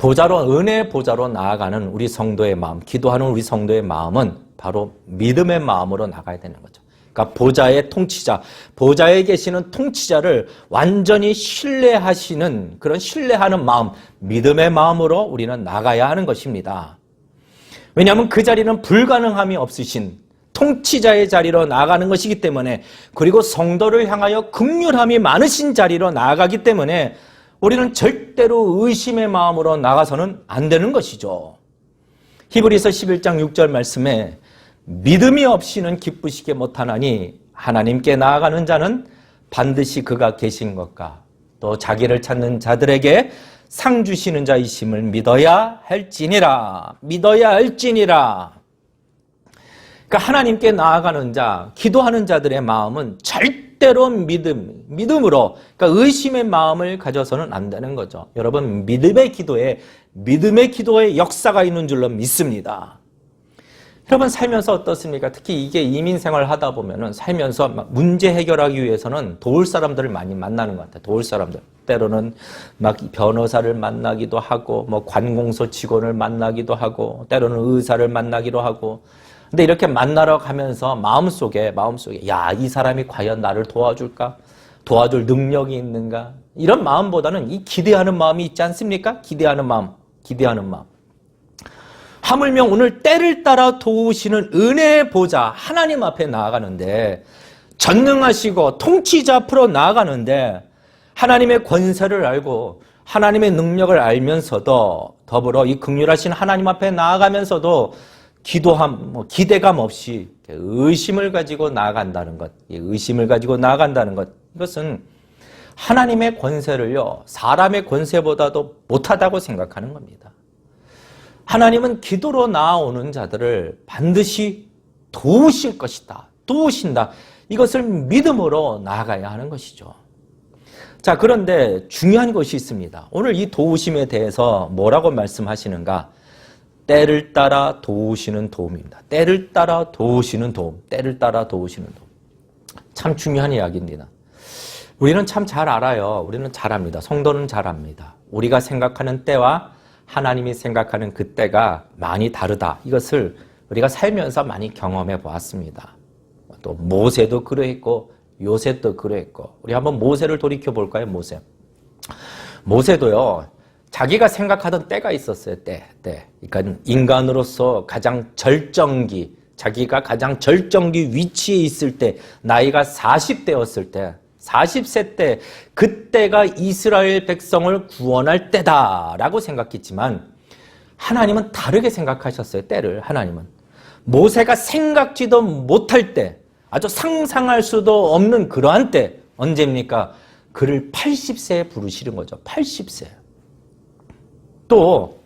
은혜의 보좌로 나아가는 우리 성도의 마음, 기도하는 우리 성도의 마음은 바로 믿음의 마음으로 나가야 되는 거죠. 그러니까 보좌의 통치자, 보좌에 계시는 통치자를 완전히 신뢰하시는 그런 신뢰하는 마음, 믿음의 마음으로 우리는 나가야 하는 것입니다. 왜냐하면 그 자리는 불가능함이 없으신 통치자의 자리로 나아가는 것이기 때문에, 그리고 성도를 향하여 긍휼함이 많으신 자리로 나아가기 때문에 우리는 절대로 의심의 마음으로 나가서는 안 되는 것이죠. 히브리서 11장 6절 말씀에 믿음이 없이는 기쁘시게 못하나니 하나님께 나아가는 자는 반드시 그가 계신 것과 또 자기를 찾는 자들에게 상 주시는 자이심을 믿어야 할지니라. 그러니까 하나님께 나아가는 자, 기도하는 자들의 마음은 절대로 믿음으로, 그러니까 의심의 마음을 가져서는 안 되는 거죠. 여러분, 믿음의 기도에 역사가 있는 줄로 믿습니다. 여러분, 살면서 어떻습니까? 특히 이게 이민 생활을 하다 보면은 살면서 문제 해결하기 위해서는 도울 사람들을 많이 만나는 것 같아요. 도울 사람들. 때로는 막 변호사를 만나기도 하고, 뭐 관공서 직원을 만나기도 하고, 때로는 의사를 만나기도 하고. 근데 이렇게 만나러 가면서 마음속에 야, 이 사람이 과연 나를 도와줄까? 도와줄 능력이 있는가? 이런 마음보다는 이 기대하는 마음이 있지 않습니까? 기대하는 마음. 하물며 오늘 때를 따라 도우시는 은혜의 보좌 하나님 앞에 나아가는데, 전능하시고 통치자 앞으로 나아가는데 하나님의 권세를 알고 하나님의 능력을 알면서도, 더불어 이 긍휼하신 하나님 앞에 나아가면서도 기대감 없이 의심을 가지고 나아간다는 것, 이것은 하나님의 권세를요, 사람의 권세보다도 못하다고 생각하는 겁니다. 하나님은 기도로 나아오는 자들을 반드시 도우실 것이다. 도우신다. 이것을 믿음으로 나아가야 하는 것이죠. 자, 그런데 중요한 것이 있습니다. 오늘 이 도우심에 대해서 뭐라고 말씀하시는가? 때를 따라 도우시는 도움입니다. 때를 따라 도우시는 도움. 참 중요한 이야기입니다. 우리는 참 잘 알아요. 우리는 잘 압니다. 성도는 잘 압니다. 우리가 생각하는 때와 하나님이 생각하는 그 때가 많이 다르다. 이것을 우리가 살면서 많이 경험해 보았습니다. 또 모세도 그러했고 요셉도 그러했고, 우리 한번 모세를 돌이켜 볼까요? 모세도요, 자기가 생각하던 때가 있었어요. 때. 그러니까 인간으로서 가장 자기가 가장 절정기 위치에 있을 때, 나이가 40대였을 때, 40세 때 그때가 이스라엘 백성을 구원할 때다라고 생각했지만 하나님은 다르게 생각하셨어요. 때를 하나님은. 모세가 생각지도 못할 때, 아주 상상할 수도 없는 그러한 때, 언제입니까? 그를 80세에 부르시는 거죠. 80세. 또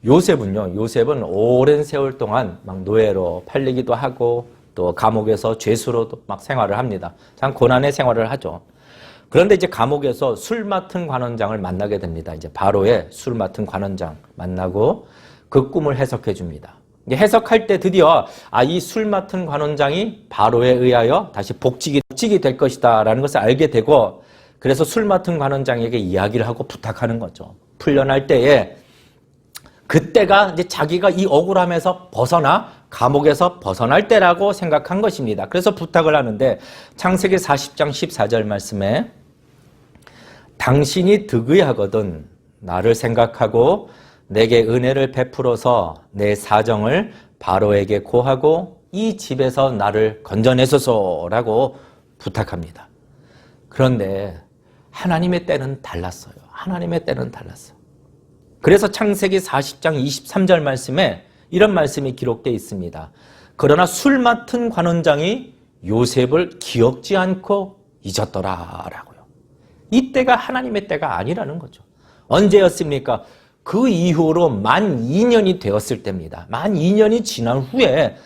요셉은요. 요셉은 오랜 세월 동안 막 노예로 팔리기도 하고 또 감옥에서 죄수로도 막 생활을 합니다. 참 고난의 생활을 하죠. 그런데 이제 감옥에서 술 맡은 관원장을 만나게 됩니다. 이제 바로의 술 맡은 관원장 만나고 그 꿈을 해석해 줍니다. 해석할 때 드디어 이 술 맡은 관원장이 바로에 의하여 다시 복직이 될 것이다 라는 것을 알게 되고, 그래서 술 맡은 관원장에게 이야기를 하고 부탁하는 거죠. 풀려날 때에 그때가 이제 자기가 이 억울함에서 감옥에서 벗어날 때라고 생각한 것입니다. 그래서 부탁을 하는데 창세기 40장 14절 말씀에 당신이 득의하거든 나를 생각하고 내게 은혜를 베풀어서 내 사정을 바로에게 고하고 이 집에서 나를 건져내소서라고 부탁합니다. 그런데 하나님의 때는 달랐어요. 하나님의 때는 달랐어요. 그래서 창세기 40장 23절 말씀에 이런 말씀이 기록되어 있습니다. 그러나 술 맡은 관원장이 요셉을 기억지 않고 잊었더라라고요. 이 때가 하나님의 때가 아니라는 거죠. 언제였습니까? 그 이후로 만 2년이 되었을 때입니다. 만 2년이 지난 후에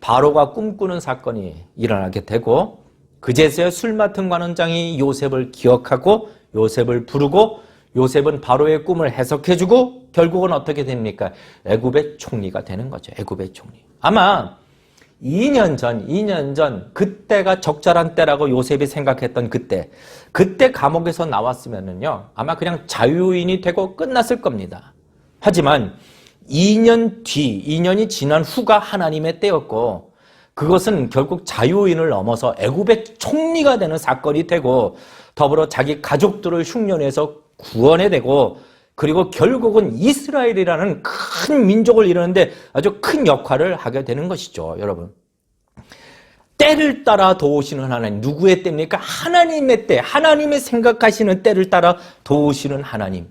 바로가 꿈꾸는 사건이 일어나게 되고, 그제서야 술 맡은 관원장이 요셉을 기억하고 요셉을 부르고 요셉은 바로의 꿈을 해석해주고 결국은 어떻게 됩니까? 애굽의 총리가 되는 거죠. 애굽의 총리. 아마 2년 전 그때가 적절한 때라고 요셉이 생각했던 그때 감옥에서 나왔으면은요 아마 그냥 자유인이 되고 끝났을 겁니다. 하지만 2년이 지난 후가 하나님의 때였고, 그것은 결국 자유인을 넘어서 애굽의 총리가 되는 사건이 되고, 더불어 자기 가족들을 흉년에서 구원해내고, 그리고 결국은 이스라엘이라는 큰 민족을 이루는데 아주 큰 역할을 하게 되는 것이죠. 여러분, 때를 따라 도우시는 하나님, 누구의 때입니까? 하나님의 때, 하나님의 생각하시는 때를 따라 도우시는 하나님.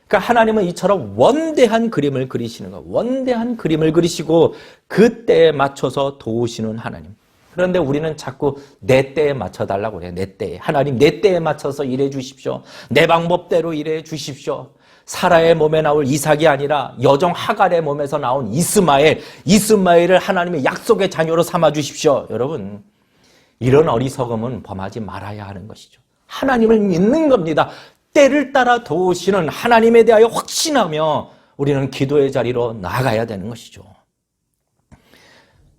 그러니까 하나님은 이처럼 원대한 그림을 그리시는 거, 원대한 그림을 그리시고 그 때에 맞춰서 도우시는 하나님. 그런데 우리는 자꾸 내 때에 맞춰달라고 그래요. 내 때에. 하나님 내 때에 맞춰서 일해 주십시오. 내 방법대로 일해 주십시오. 사라의 몸에 나올 이삭이 아니라 여종 하갈의 몸에서 나온 이스마엘을 하나님의 약속의 자녀로 삼아 주십시오. 여러분, 이런 어리석음은 범하지 말아야 하는 것이죠. 하나님을 믿는 겁니다. 때를 따라 도우시는 하나님에 대하여 확신하며 우리는 기도의 자리로 나아가야 되는 것이죠.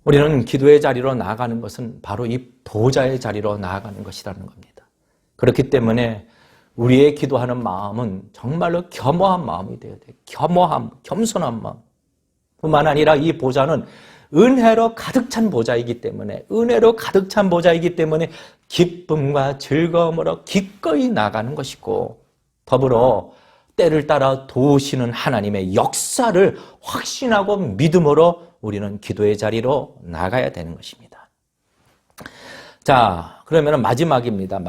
우리는 기도의 자리로 나아가는 것은 바로 이 보좌의 자리로 나아가는 것이라는 겁니다. 그렇기 때문에 우리의 기도하는 마음은 정말로 겸허한 마음이 되어야 돼요. 겸손한 마음. 뿐만 아니라 이 보좌는 은혜로 가득 찬 보좌이기 때문에 기쁨과 즐거움으로 기꺼이 나가는 것이고, 더불어 때를 따라 도우시는 하나님의 역사를 확신하고 믿음으로 우리는 기도의 자리로 나가야 되는 것입니다. 자, 그러면 마지막입니다.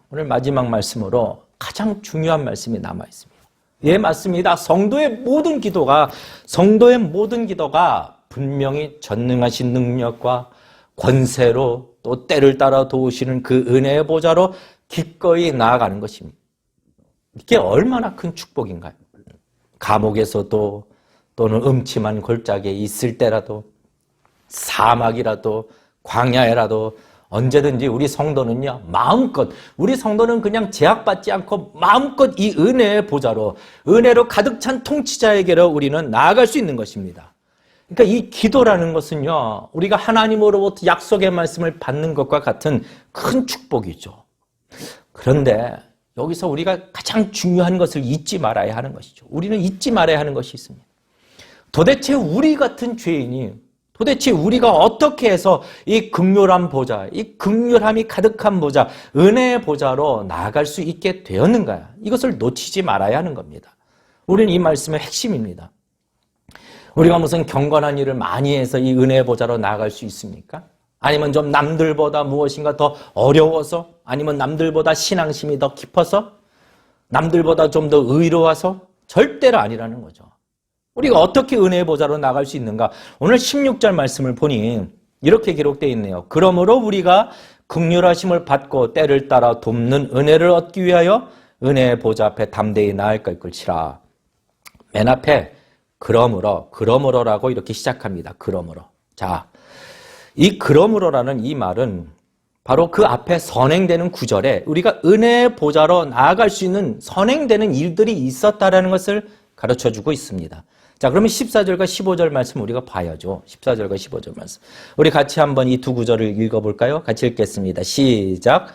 오늘 마지막 말씀으로 가장 중요한 말씀이 남아 있습니다. 예, 맞습니다. 성도의 모든 기도가 분명히 전능하신 능력과 권세로 또 때를 따라 도우시는 그 은혜의 보좌로 기꺼이 나아가는 것입니다. 이게 얼마나 큰 축복인가요? 감옥에서도, 또는 음침한 골짜기에 있을 때라도, 사막이라도, 광야에라도 언제든지 우리 성도는요, 우리 성도는 그냥 제약받지 않고 마음껏 이 은혜의 보좌로, 은혜로 가득 찬 통치자에게로 우리는 나아갈 수 있는 것입니다. 그러니까 이 기도라는 것은요, 우리가 하나님으로부터 약속의 말씀을 받는 것과 같은 큰 축복이죠. 그런데 여기서 우리가 가장 중요한 것을 잊지 말아야 하는 것이죠. 우리는 잊지 말아야 하는 것이 있습니다. 도대체 우리 같은 죄인이, 도대체 우리가 어떻게 해서 이 극률한 보좌, 이 극률함이 가득한 보좌, 은혜의 보좌로 나아갈 수 있게 되었는가? 이것을 놓치지 말아야 하는 겁니다. 우리는 이 말씀의 핵심입니다. 우리가 무슨 경건한 일을 많이 해서 이 은혜의 보좌로 나아갈 수 있습니까? 아니면 좀 남들보다 무엇인가 더 어려워서? 아니면 남들보다 신앙심이 더 깊어서? 남들보다 좀 더 의로워서? 절대로 아니라는 거죠. 우리가 어떻게 은혜의 보좌로 나갈 수 있는가? 오늘 16절 말씀을 보니 이렇게 기록되어 있네요. 그러므로 우리가 긍휼하심을 받고 때를 따라 돕는 은혜를 얻기 위하여 은혜의 보좌 앞에 담대히 나아갈 것이라. 맨 앞에 그러므로라고 이렇게 시작합니다. 그러므로. 자, 이 그러므로라는 이 말은 바로 그 앞에 선행되는 구절에 우리가 은혜의 보좌로 나아갈 수 있는 선행되는 일들이 있었다라는 것을 가르쳐주고 있습니다. 자, 그러면 14절과 15절 말씀 우리가 봐야죠. 14절과 15절 말씀. 우리 같이 한번 이 두 구절을 읽어볼까요? 같이 읽겠습니다. 시작.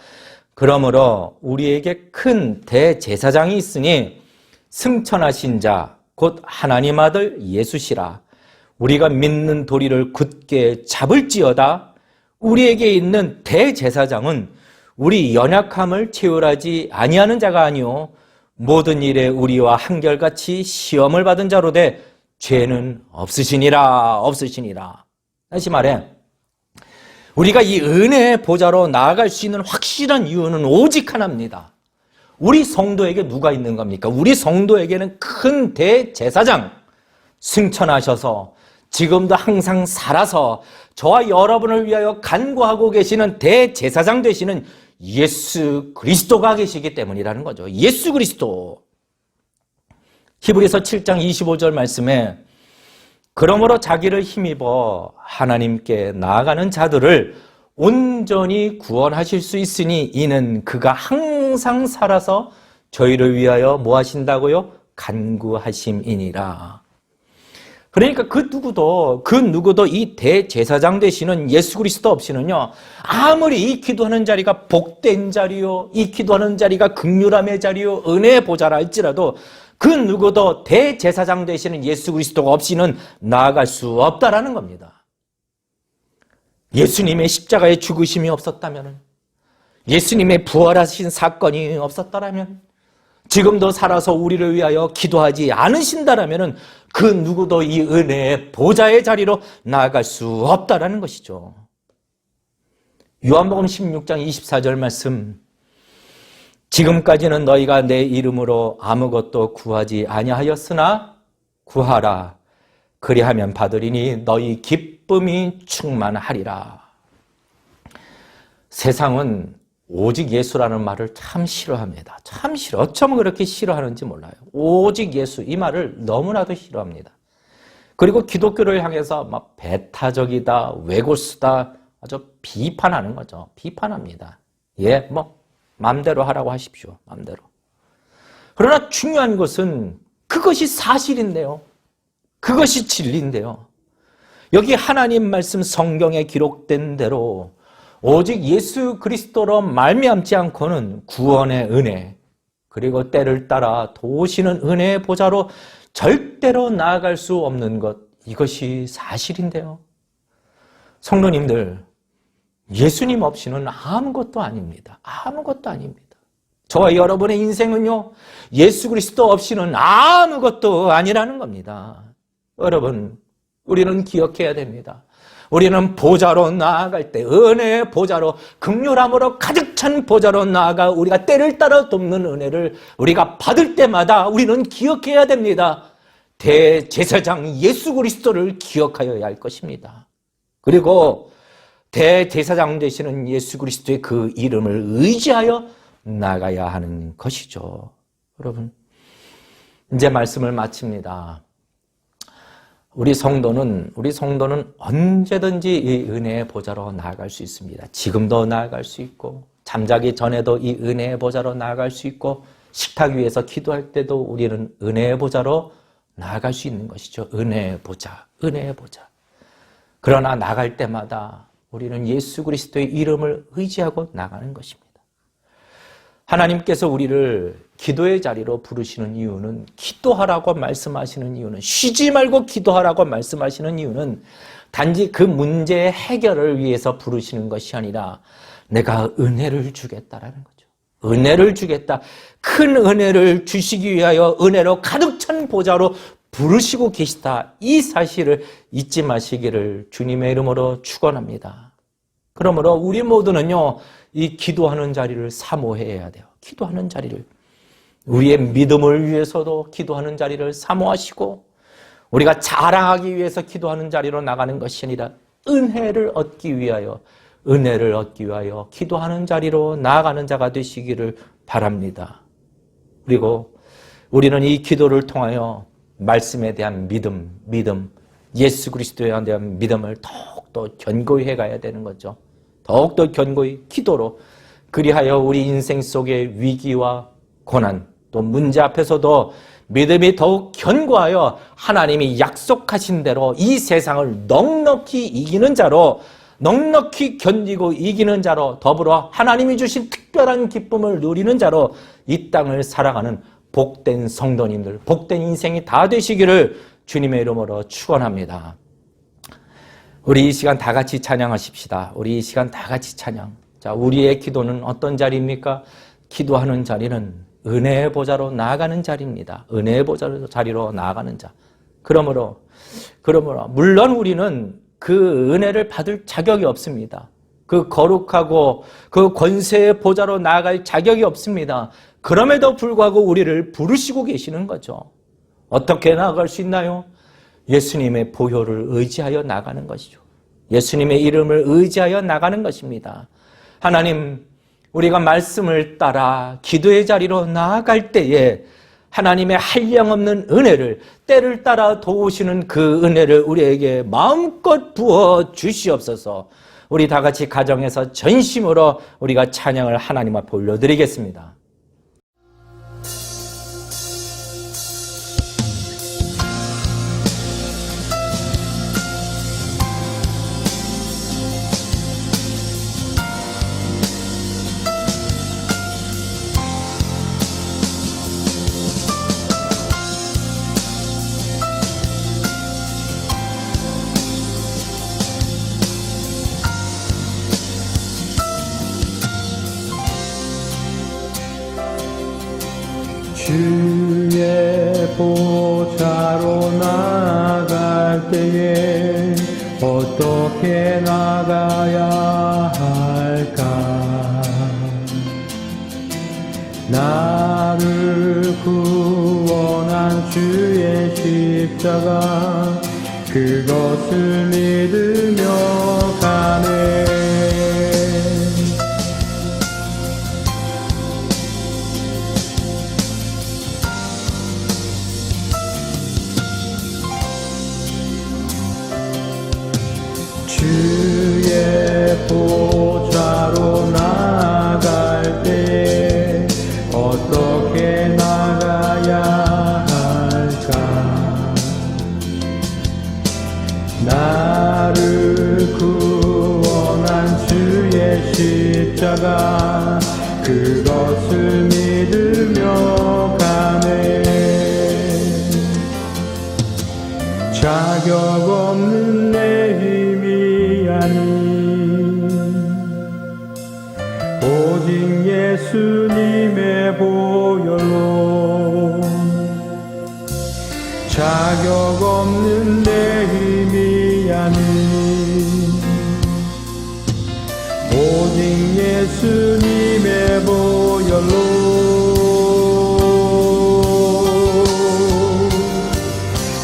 그러므로 우리에게 큰 대제사장이 있으니 승천하신 자, 곧 하나님 아들 예수시라. 우리가 믿는 도리를 굳게 잡을지어다. 우리에게 있는 대제사장은 우리 연약함을 체휼하지 아니하는 자가 아니요 모든 일에 우리와 한결같이 시험을 받은 자로 돼 죄는 없으시니라. 다시 말해, 우리가 이 은혜의 보좌로 나아갈 수 있는 확실한 이유는 오직 하나입니다. 우리 성도에게 누가 있는 겁니까? 우리 성도에게는 큰 대제사장, 승천하셔서 지금도 항상 살아서 저와 여러분을 위하여 간구하고 계시는 대제사장 되시는 예수 그리스도가 계시기 때문이라는 거죠. 예수 그리스도. 히브리서 7장 25절 말씀에 그러므로 자기를 힘입어 하나님께 나아가는 자들을 온전히 구원하실 수 있으니 이는 그가 항상 살아서 저희를 위하여 뭐 하신다고요? 간구하심이니라. 그러니까 그 누구도 이 대제사장 되시는 예수 그리스도 없이는요, 아무리 이 기도하는 자리가 복된 자리요, 이 기도하는 자리가 긍휼함의 자리요, 은혜의 보좌라 할지라도 그 누구도 대제사장 되시는 예수 그리스도가 없이는 나아갈 수 없다라는 겁니다. 예수님의 십자가의 죽으심이 없었다면, 예수님의 부활하신 사건이 없었다라면, 지금도 살아서 우리를 위하여 기도하지 않으신다라면 그 누구도 이 은혜의 보좌의 자리로 나아갈 수 없다라는 것이죠. 요한복음 16장 24절 말씀, 지금까지는 너희가 내 이름으로 아무것도 구하지 아니하였으나 구하라. 그리하면 받으리니 너희 기쁨이 충만하리라. 세상은 오직 예수라는 말을 참 싫어합니다. 참 싫어. 어쩌면 그렇게 싫어하는지 몰라요. 오직 예수, 이 말을 너무나도 싫어합니다. 그리고 기독교를 향해서 막 배타적이다, 왜고수다, 아주 비판하는 거죠. 비판합니다. 예, 마음대로 하라고 하십시오. 마음대로. 그러나 중요한 것은 그것이 사실인데요. 그것이 진리인데요. 여기 하나님 말씀 성경에 기록된 대로 오직 예수 그리스도로 말미암지 않고는 구원의 은혜, 그리고 때를 따라 도우시는 은혜의 보좌로 절대로 나아갈 수 없는 것, 이것이 사실인데요. 성도님들, 예수님 없이는 아무것도 아닙니다. 아무것도 아닙니다. 저와 여러분의 인생은요, 예수 그리스도 없이는 아무것도 아니라는 겁니다. 여러분, 우리는 기억해야 됩니다. 우리는 보좌로 나아갈 때, 은혜의 보좌로, 긍휼함으로 가득 찬 보좌로 나아가 우리가 때를 따라 돕는 은혜를 우리가 받을 때마다 우리는 기억해야 됩니다. 대제사장 예수 그리스도를 기억하여야 할 것입니다. 그리고 대제사장 되시는 예수 그리스도의 그 이름을 의지하여 나가야 하는 것이죠. 여러분, 이제 말씀을 마칩니다. 우리 성도는 언제든지 이 은혜의 보좌로 나아갈 수 있습니다. 지금도 나아갈 수 있고, 잠자기 전에도 이 은혜의 보좌로 나아갈 수 있고, 식탁 위에서 기도할 때도 우리는 은혜의 보좌로 나아갈 수 있는 것이죠. 은혜의 보좌, 은혜의 보좌. 그러나 나갈 때마다 우리는 예수 그리스도의 이름을 의지하고 나가는 것입니다. 하나님께서 우리를 기도의 자리로 부르시는 이유는, 기도하라고 말씀하시는 이유는, 쉬지 말고 기도하라고 말씀하시는 이유는 단지 그 문제의 해결을 위해서 부르시는 것이 아니라 내가 은혜를 주겠다라는 거죠. 은혜를 주겠다. 큰 은혜를 주시기 위하여 은혜로 가득 찬 보좌로 부르시고 계시다. 이 사실을 잊지 마시기를 주님의 이름으로 축원합니다. 그러므로 우리 모두는요, 이 기도하는 자리를 사모해야 돼요. 기도하는 자리를. 우리의 믿음을 위해서도 기도하는 자리를 사모하시고, 우리가 자랑하기 위해서 기도하는 자리로 나가는 것이 아니라 은혜를 얻기 위하여 기도하는 자리로 나아가는 자가 되시기를 바랍니다. 그리고 우리는 이 기도를 통하여 말씀에 대한 믿음, 예수 그리스도에 대한 믿음을 더욱더 견고히 해가야 되는 거죠. 더욱더 견고히 기도로, 그리하여 우리 인생 속의 위기와 고난, 또 문제 앞에서도 믿음이 더욱 견고하여 하나님이 약속하신 대로 이 세상을 넉넉히 이기는 자로, 넉넉히 견디고 이기는 자로, 더불어 하나님이 주신 특별한 기쁨을 누리는 자로 이 땅을 살아가는 복된 성도님들, 복된 인생이 다 되시기를 주님의 이름으로 축원합니다. 우리 이 시간 다 같이 찬양하십시다. 우리 이 시간 다 같이 찬양. 자, 우리의 기도는 어떤 자리입니까? 기도하는 자리는 은혜의 보좌로 나아가는 자리입니다. 은혜의 자리로 나아가는 자. 그러므로 물론 우리는 그 은혜를 받을 자격이 없습니다. 그 거룩하고 그 권세의 보좌로 나아갈 자격이 없습니다. 그럼에도 불구하고 우리를 부르시고 계시는 거죠. 어떻게 나아갈 수 있나요? 예수님의 보혈을 의지하여 나가는 것이죠. 예수님의 이름을 의지하여 나가는 것입니다. 하나님, 우리가 말씀을 따라 기도의 자리로 나아갈 때에 하나님의 한량없는 은혜를, 때를 따라 도우시는 그 은혜를 우리에게 마음껏 부어 주시옵소서. 우리 다 같이 가정에서 전심으로 우리가 찬양을 하나님 앞에 올려드리겠습니다. 주의 보좌로 나아갈 때에 어떻게 나가야 할까? 나를 구원한 주의 십자가, 그것을 믿으며 가네. 주의 보좌로 나아갈 때 어떻게 나가야 할까? 나를 구원한 주의 십자가, 그것을 믿으며 가네. 자격 없는 내 힘이 아닌 오직 예수님의 보혈로, 자격 없는 내 힘이 아닌 오직 예수님의 보혈로,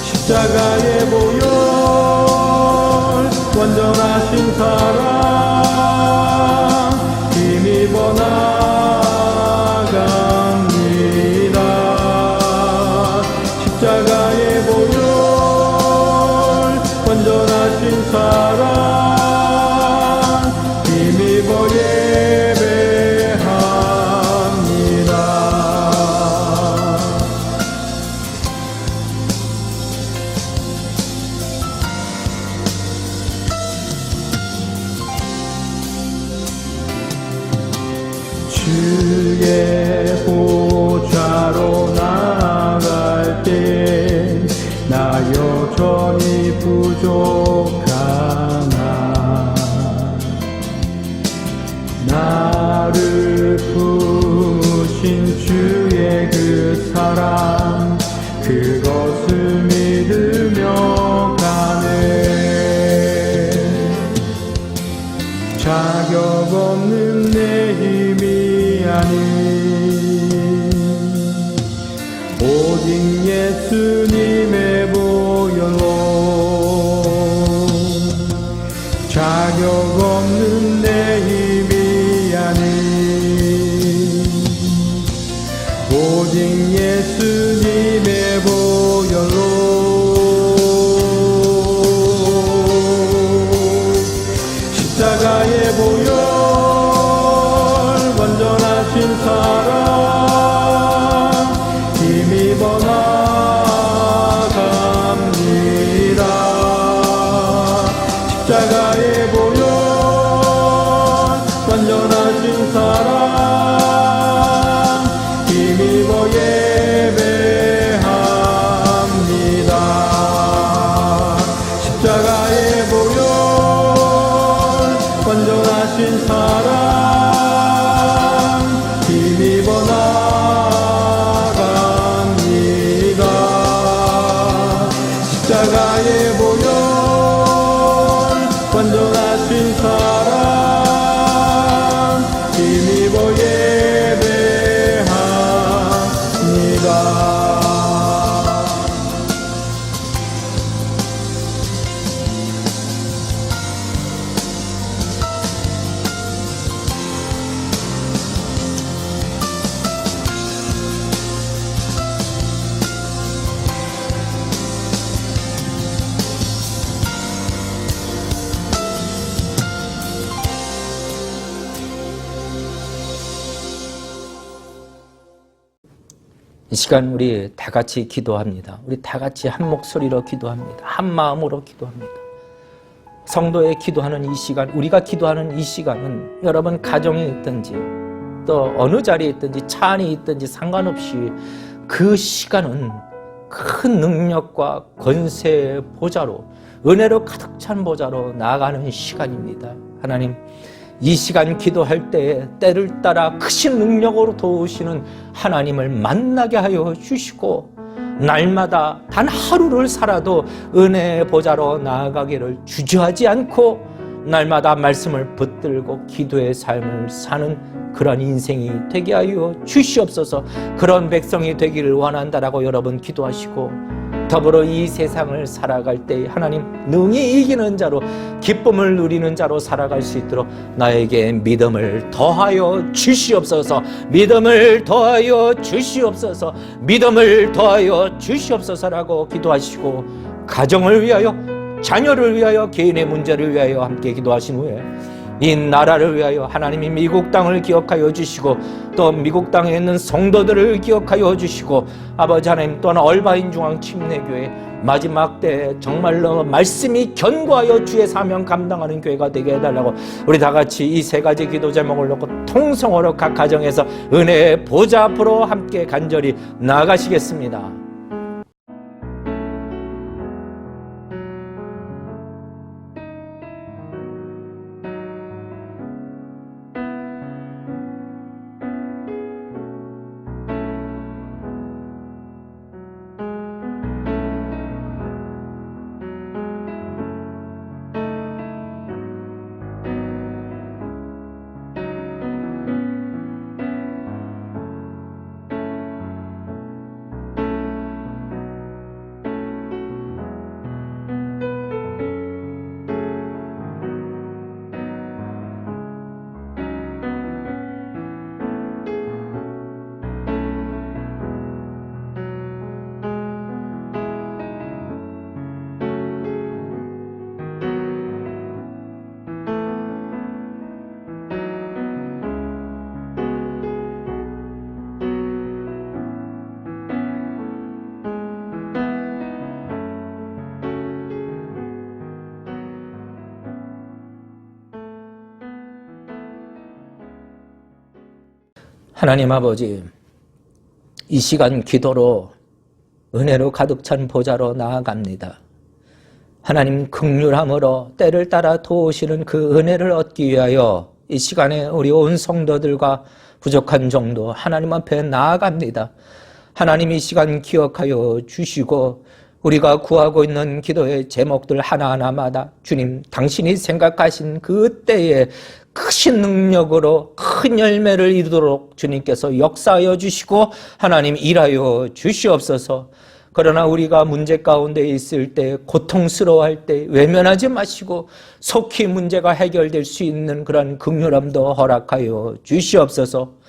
십자가의 보혈, 완전하신 사랑 힘입어 나갑니다. 십자가의 보혈, 완전하신 사랑 힘입어 예배합니다. 오직 예수님의 보혈로 자격 없는 내 힘이 아닌 오직 예수님의 보혈로 십자가의 보혈 완전하신 사랑 힘입어 나갑니다. 십자가의 보혈 완전하신 사랑 힘입어 예배합니다. 십자가의 보혈 완전하신 사랑 힘입어 나갑니다. 십자가의 보혈 완전하신 사랑 힘입어 예배합니다. 이 시간 우리 다 같이 기도합니다. 우리 다 같이 한 목소리로 기도합니다. 한 마음으로 기도합니다. 성도의 기도하는 이 시간, 우리가 기도하는 이 시간은 여러분 가정에 있든지 또 어느 자리에 있든지 차 안에 있든지 상관없이 그 시간은 큰 능력과 권세의 보좌로 은혜로 가득 찬 보좌로 나아가는 시간입니다. 하나님, 이 시간 기도할 때에 때를 따라 크신 능력으로 도우시는 하나님을 만나게 하여 주시고 날마다 단 하루를 살아도 은혜의 보좌로 나아가기를 주저하지 않고 날마다 말씀을 붙들고 기도의 삶을 사는 그런 인생이 되게 하여 주시옵소서. 그런 백성이 되기를 원한다라고 여러분 기도하시고 더불어 이 세상을 살아갈 때 하나님 능히 이기는 자로 기쁨을 누리는 자로 살아갈 수 있도록 나에게 믿음을 더하여 주시옵소서. 믿음을 더하여 주시옵소서. 믿음을 더하여 주시옵소서라고 기도하시고 가정을 위하여 자녀를 위하여 개인의 문제를 위하여 함께 기도하신 후에 이 나라를 위하여 하나님이 미국 땅을 기억하여 주시고 또 미국 땅에 있는 성도들을 기억하여 주시고 아버지 하나님 또한 얼바인 중앙 침례교회 마지막 때 정말로 말씀이 견고하여 주의 사명 감당하는 교회가 되게 해달라고 우리 다 같이 이 세 가지 기도 제목을 놓고 통성으로 각 가정에서 은혜의 보좌 앞으로 함께 간절히 나아가시겠습니다. 하나님 아버지, 이 시간 기도로 은혜로 가득 찬 보좌로 나아갑니다. 하나님 긍휼함으로 때를 따라 도우시는 그 은혜를 얻기 위하여 이 시간에 우리 온 성도들과 부족한 정도 하나님 앞에 나아갑니다. 하나님 이 시간 기억하여 주시고 우리가 구하고 있는 기도의 제목들 하나하나마다 주님 당신이 생각하신 그 때에 크신 능력으로 큰 열매를 이루도록 주님께서 역사하여 주시고 하나님 일하여 주시옵소서. 그러나 우리가 문제 가운데 있을 때, 고통스러워할 때 외면하지 마시고 속히 문제가 해결될 수 있는 그런 긍휼함도 허락하여 주시옵소서.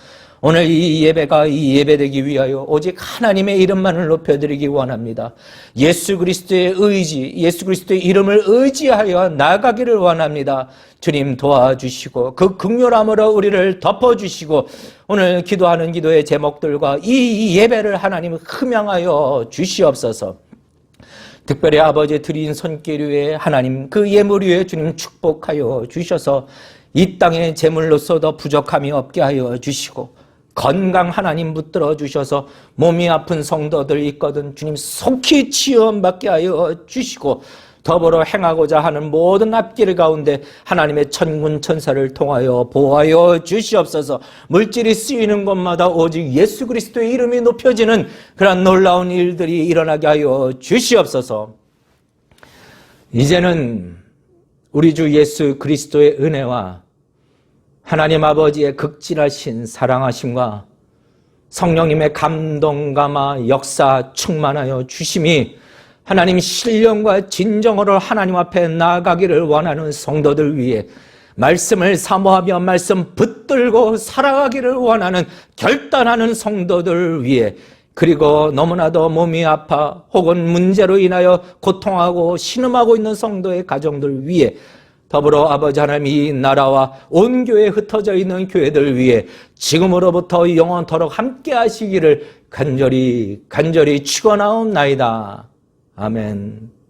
오늘 이 예배가 이 예배되기 위하여 오직 하나님의 이름만을 높여드리기 원합니다. 예수 그리스도의 의지, 예수 그리스도의 이름을 의지하여 나아가기를 원합니다. 주님 도와주시고 그 긍휼함으로 우리를 덮어주시고 오늘 기도하는 기도의 제목들과 이 예배를 하나님 흠양하여 주시옵소서. 특별히 아버지 드린 손길 위에 하나님 그 예물 위에 주님 축복하여 주셔서 이 땅의 제물로서 더 부족함이 없게 하여 주시고 건강 하나님 붙들어 주셔서 몸이 아픈 성도들 있거든 주님 속히 치유받게 하여 주시고 더불어 행하고자 하는 모든 앞길 가운데 하나님의 천군 천사를 통하여 보호하여 주시옵소서. 물질이 쓰이는 곳마다 오직 예수 그리스도의 이름이 높여지는 그런 놀라운 일들이 일어나게 하여 주시옵소서. 이제는 우리 주 예수 그리스도의 은혜와 하나님 아버지의 극진하신 사랑하심과 성령님의 감동 감화 역사 충만하여 주심이 하나님 신령과 진정으로 하나님 앞에 나아가기를 원하는 성도들 위해 말씀을 사모하며 말씀 붙들고 살아가기를 원하는 결단하는 성도들 위해 그리고 너무나도 몸이 아파 혹은 문제로 인하여 고통하고 신음하고 있는 성도의 가정들 위해 더불어 아버지 하나님 이 나라와 온 교회에 흩어져 있는 교회들 위해 지금으로부터 영원토록 함께 하시기를 간절히 축원하옵나이다. 아멘.